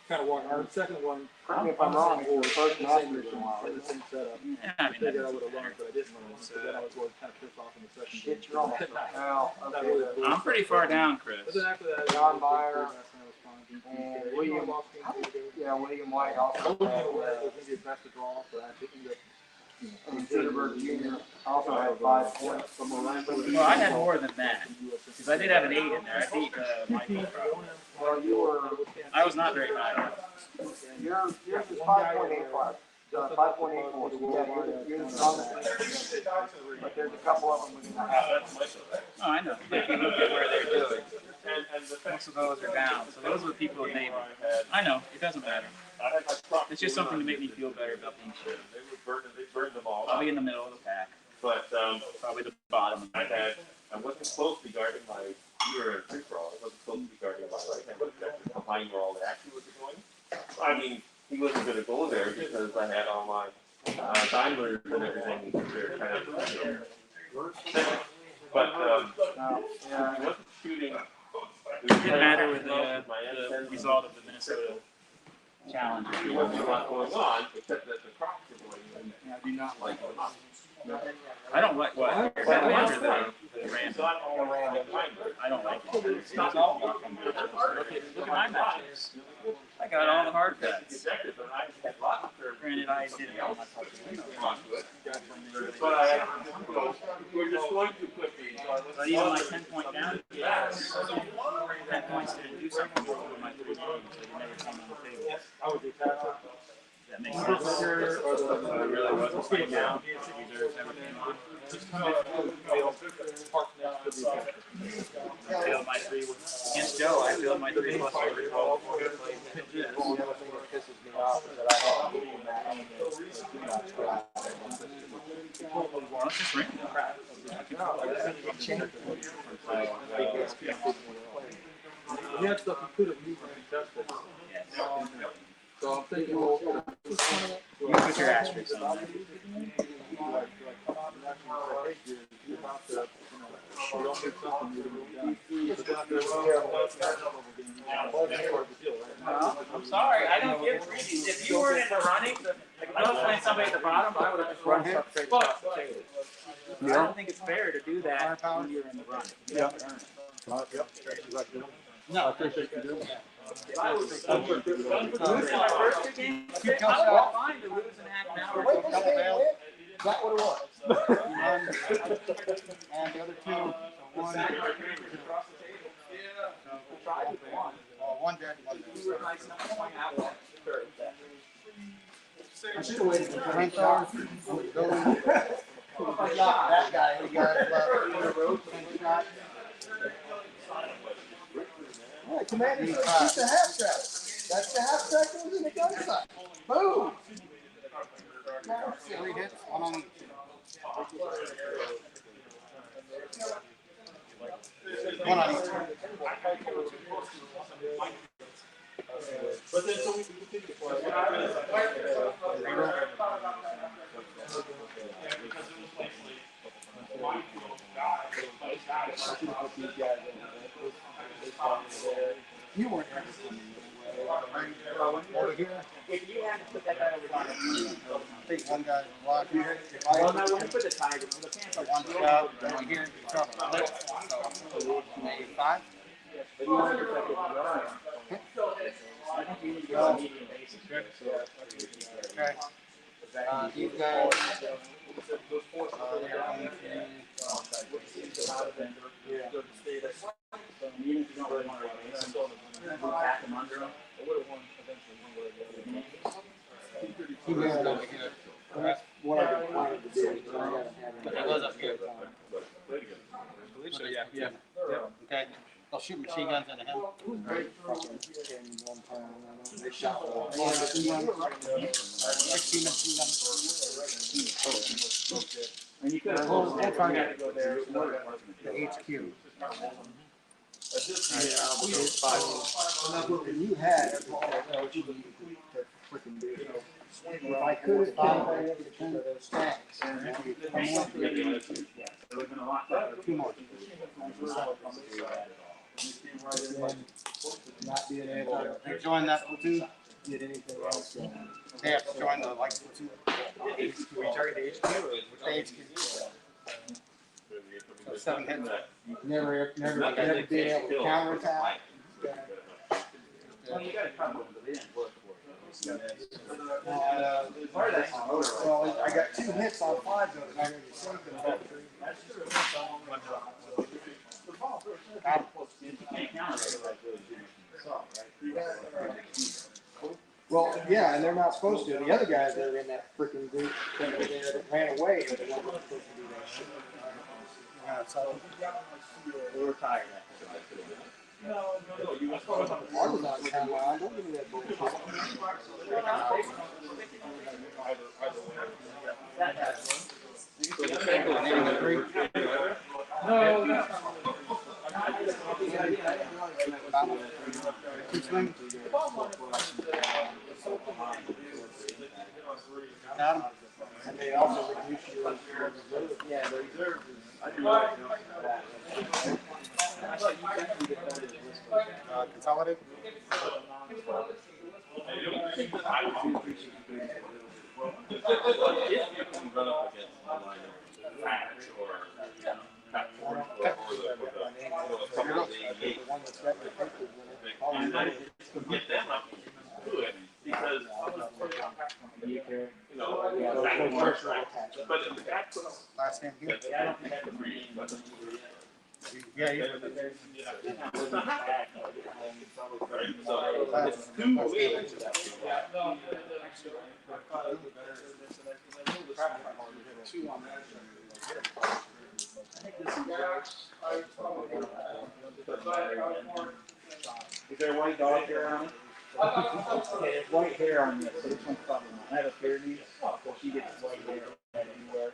kind of walking. The second one. Correct me if I'm wrong, it was the first Masters in a while. The same setup. Yeah, I mean, I figured I that's would have learned, but I didn't learn. So then I was always kind of pissed off in the second. Shit, you're almost. Well, okay. I'm pretty far down, Chris. But then after that, John Meyer and and William. Yeah, William White also. And Cedarburg Jr. also had 5 points. Well, I had more than that. Because I did have an 8 in there. I beat Michael. Well, you were. I was not very high. Yours is 5.85. 5.84. So yeah, you're the strongest. But there's a couple of them within that. Oh, I know. If you look at where they're doing, most of those are down. So those are the people that made it. I know. It doesn't matter. It's just something to make me feel better about being sure. They burned them all I'll up. be in the middle of the pack, But probably the bottom. I wasn't supposed to be guarding my, you were in a free for all. I wasn't supposed to be guarding my right hand objective behind where all the action was going. I mean, he wasn't going to go there because I had all my Daimlers and everything. They're kind of, but he wasn't shooting. It didn't matter with the result of the Minnesota challenge. There wasn't a lot going on, except that the crops were going in. I do not like them. I don't like what? I don't like the It's random. not all random Daimlers. I don't like it. It's all luck. Look at my matches. I got all the hard cuts. Granted, I did it on my But we're just going too quickly. But even my 10-point down, 10 points didn't do something for my 3 games, so it never came on the table. That makes sense. So it really wasn't playing down. The reserves never came on. I failed my 3 against Joe. I failed my 3 plus over 12 before we played. The other thing that pisses me off is that I have to do that. Well, it's just random. You had stuff you could have used to test it. So I'm thinking, well, You put your asterisks on there. I'm sorry, I don't give freebies. If you weren't in the running, I was playing somebody at the bottom, I would have just run stuff straight across the table. I don't think it's fair to do that when you're in the running. You have to earn it. no, I appreciate you doing that. If I was losing my first 2 games, I would have fine to lose in half an hour. Wait, is that what it was? And the other two, one. One dead, one dead. I should have waited for Frank Starr. That guy, he got 10 shots. Yeah, Commander said shoot the half track. That's the half track that was in the gun sight. Boom! 3 hits, 1 on each. One on each. But then so we continue for it. You weren't over here. If you had to put that guy over there, I think one guy's blocked here. well, no, when you put the tiger, the pants are One shot, one here, trouble. So, maybe 5. I think you need to go on medium basis. Okay. These guys, they're going Even if you don't really want to race them, back them under them. he moved over here. That's what I wanted to do. But he was up here. So, yeah. Okay. They'll shoot machine guns into him. They shot 16 machine guns. And you could have Well, told that's them fine. to go there. The HQ. And you had what you needed to freaking do. If I could have found a way to turn those stacks, It would have been a lot better. 2 more. Not being able to join that platoon, did anything else. They have to join the like platoon. We target the HQ or The HQ. So 7 hits. Never being able to counterattack. well, you got to cover them, but they didn't work for Well, I got 2 hits on 5 though, and I already saved them. Well, yeah, and they're not supposed to. The other guys that are in that freaking group that ran away are the ones that are supposed to do that shit. So, They were tired. You must go I was on timeline. Don't give me that bullshit. No, that's Got 'em. And they also reduce your reserve. Yeah, the reserve is. Consolidate. get them up to it because but that's Last name here. Yeah, you. Is there a white dog hair on it? Yeah, there's white hair on this, so this one's probably not. I have a Pyrenees, so she gets white hair anywhere.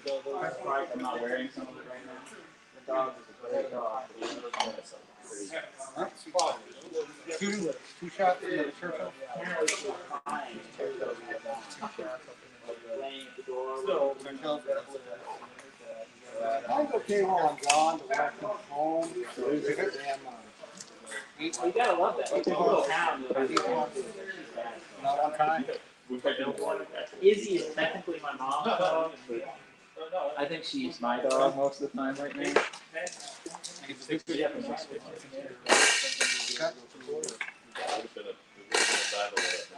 That's right, I'm not wearing some of it right now. The dog is a great dog. Two shots in the Churchill. Apparently she was crying. Laying at the door. Mine's okay while I'm gone, but when I come home, You gotta love that. It's a little town. not one time. Izzy is technically my mom's dog, but I think she's my dog most of the time right now.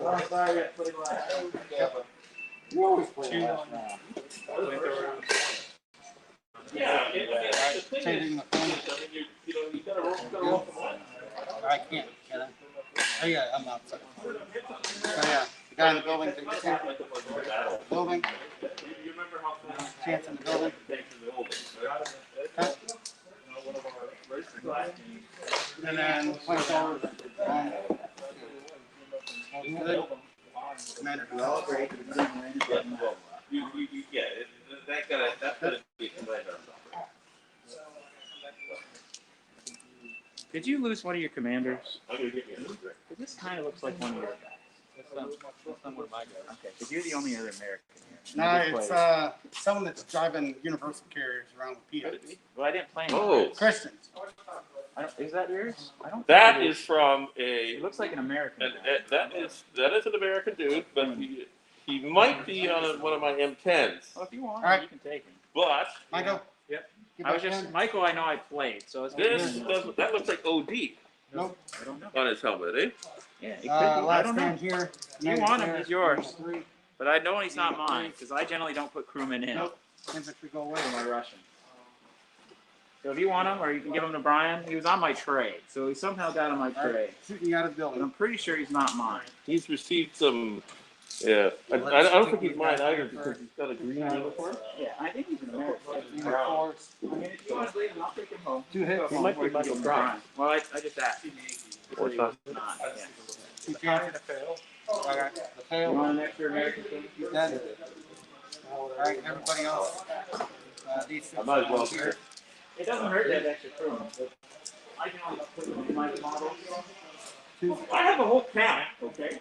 Oh, sorry, I got to put it away. You always play last round. yeah. The thing Changing is, the phone. you gotta roll them on. I can't, can I? Oh yeah, I'm outside. So yeah, the guy in the building, building, You remember how chance in the building. And then point over. Good. Commander. That's gonna be a commander. Did you lose one of your commanders? I'm gonna give you a new drink. This kind of looks like one of your guys. That's not one of my guys. Okay, because you're the only other American here. No, it's someone that's driving Universal carriers around with Peter. Well, I didn't play any. Oh. Christians. Is that yours? I don't. That think it is from a. It looks like an American. That is an American dude, but he might be on one of my M10s. Well, if you want, All right. you can take him. But Michael. Yep. Give I was that just pen. Michael. I know I played, so it's that looks like OD Nope. I don't know. on his helmet, eh? Yeah, it could be. I Last don't know. man here. You want him? There. He's yours. Three. But I know he's not mine because I generally don't put crewmen in Nope. Infantry go away. for my Russian. So if you want him, or you can give him to Brian. He was on my trade, so he somehow got on my All right. trade. Shooting out of the But I'm building. pretty sure he's not mine. He's received some. Yeah, I don't think he's mine either because he's got a green uniform. Yeah, I think he's an American. Uniforms. I mean, if you want to leave him, I'll take him home. 2 hits. He might be Michael Brown. Well, I just asked. Or it's not. Not, yeah. 2 chances. Okay. The You fail. want an extra American thing? Done. All right, everybody else. These I might as well. here. It doesn't hurt to have extra crewmen. But I can only put them in my model. I have a whole count, okay?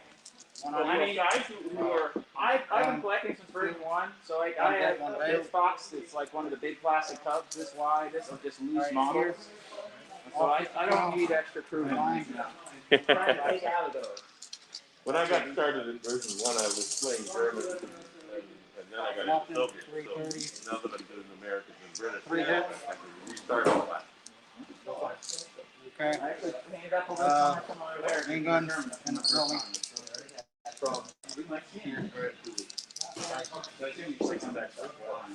I mean, guys who are, I've been collecting since version 1, so I have this box that's like one of the big plastic tubs this wide. This is just loose models. So I don't need extra crewmen. I'm trying to take out of those. When I got started in version 1, I was playing German, and then I got into Soviet. So now that I'm doing Americans and British, 3 hits. I can restart all that. Okay. I actually cleaned up a little time from over there. Handguns in the building.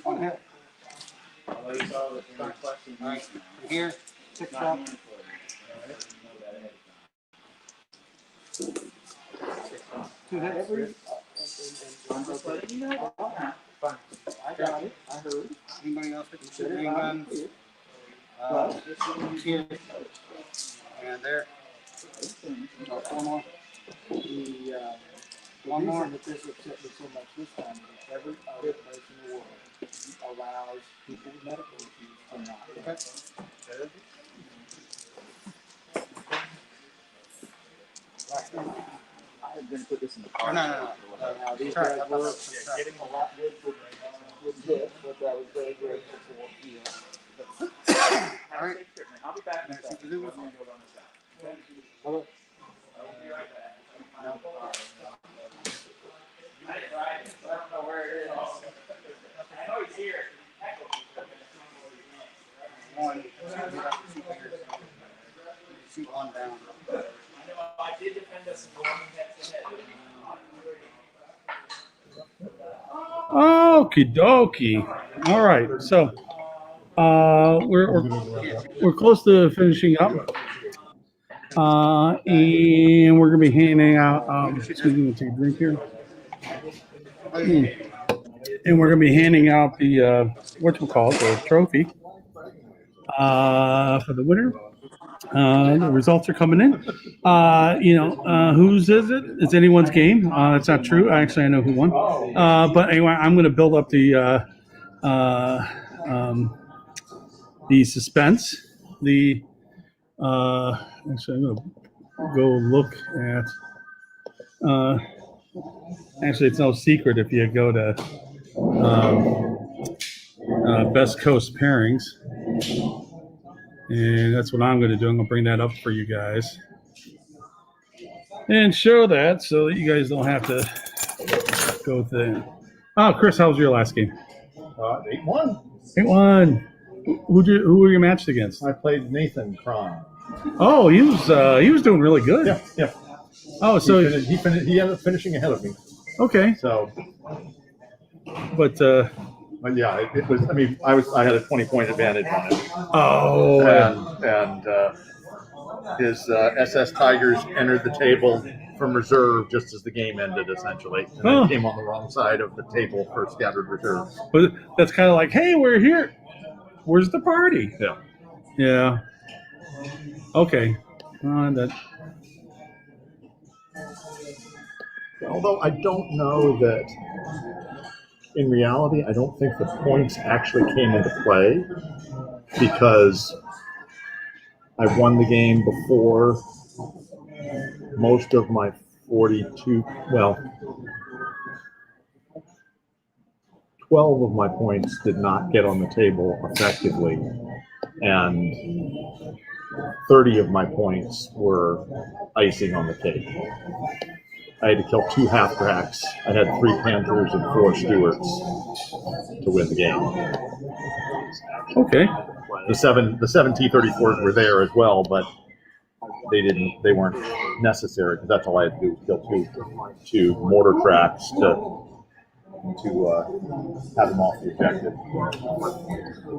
One hit. Alright. Here. 6 shots. 2 hits. I'm just letting you know. I got it. I heard. Anybody else that can shoot handguns? And there. One more. One more. That this upset me so much this time is every other place in the world allows people with medical issues to not. Okay. I'm gonna put this in the No, car. no. Now these guys were getting a lot good with this, but I was very grateful for. All right. I'll be back in a Anything second. to do with I'm it? gonna go run this out. Hello? I don't know where it is. I know he's here. One. Shoot one down. I know I did defend us in going head to head. Okie dokie. All right. So we're close to finishing up. And we're gonna be handing out. Excuse me, I'm gonna take a drink here. And we're gonna be handing out the whatchamacallit, the trophy for the winner. The results are coming in. Whose is it? It's anyone's game. It's not true. Actually, I know who won. But anyway, I'm going to build up the suspense. Actually, I'm going to go look at. Actually, it's no secret if you go to Best Coast Pairings. And that's what I'm going to do. I'm going to bring that up for you guys and show that so that you guys don't have to go through. Oh, Chris, how was your last game? 8-1. 8-1. Who were you matched against? I played Nathan Cron. Oh, he was doing really good. Yeah. Oh, so he ended up finishing ahead of me. Okay. So, but yeah, it was. I mean, I had a 20-point advantage on it. Oh. And his SS Tigers entered the table from reserve just as the game ended, essentially, and then came on the wrong side of the table for scattered reserves. But that's kind of like, hey, we're here. Where's the party? Yeah. Yeah. Okay. That. Although I don't know that, in reality, I don't think the points actually came into play because I won the game before most of my 42, 12 of my points did not get on the table effectively, and 30 of my points were icing on the cake. I had to kill 2 half-tracks. I had 3 Panthers and 4 Stewarts to win the game. Okay. The seven T-34s were there as well, but they weren't necessary because that's all I had to do was kill 2 mortar tracks to have them off the objective.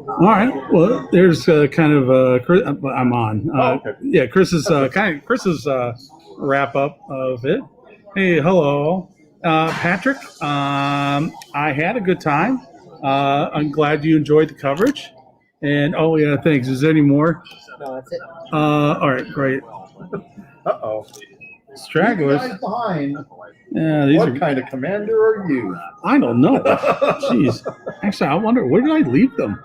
All right. Well, there's kind of Chris, I'm on. Okay. Yeah, Chris's Chris's wrap up of it. Hey, hello, Patrick. I had a good time. I'm glad you enjoyed the coverage. And thanks. Is there any more? No, that's it. All right, great. Uh-oh. Stragglers. Guys behind. Yeah, these What are. kind of commander are you? I don't know. Jeez. Actually, I wonder where did I leave them.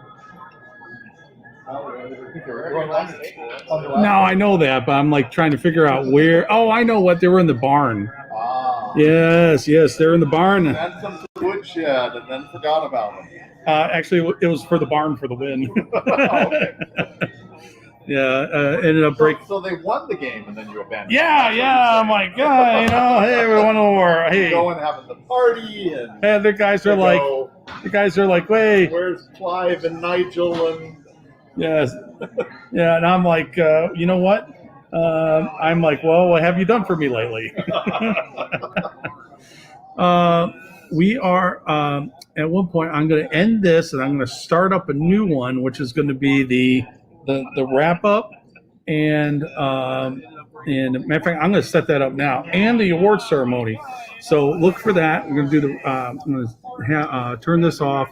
No, I know that, but I'm like trying to figure out where. Oh, I know what. They were in the barn. Yes, they're in the barn. Sent them to the woodshed and then forgot about them. Actually, it was for the barn for the win. Okay. Yeah, ended up breaking. So they won the game and then you abandoned. Yeah. I'm like, hey, we won more. Hey, Going having the party and. and the guys are like, wait, Where's Clive and Nigel and. yes, yeah, and I'm like, you know what? I'm like, well, what have you done for me lately? We are at one point. I'm going to end this, and I'm going to start up a new one, which is going to be the wrap up, and matter of fact, I'm going to set that up now, and the award ceremony. So look for that. We're going to do the. I'm going to turn this off.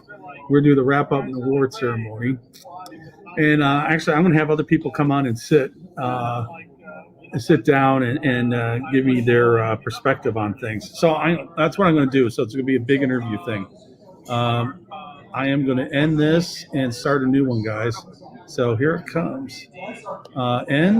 We're going to do the wrap up and award ceremony. And actually, I'm going to have other people come on and sit down and give me their perspective on things. So that's what I'm going to do. So it's going to be a big interview thing. I am going to end this and start a new one, guys. So here it comes. End.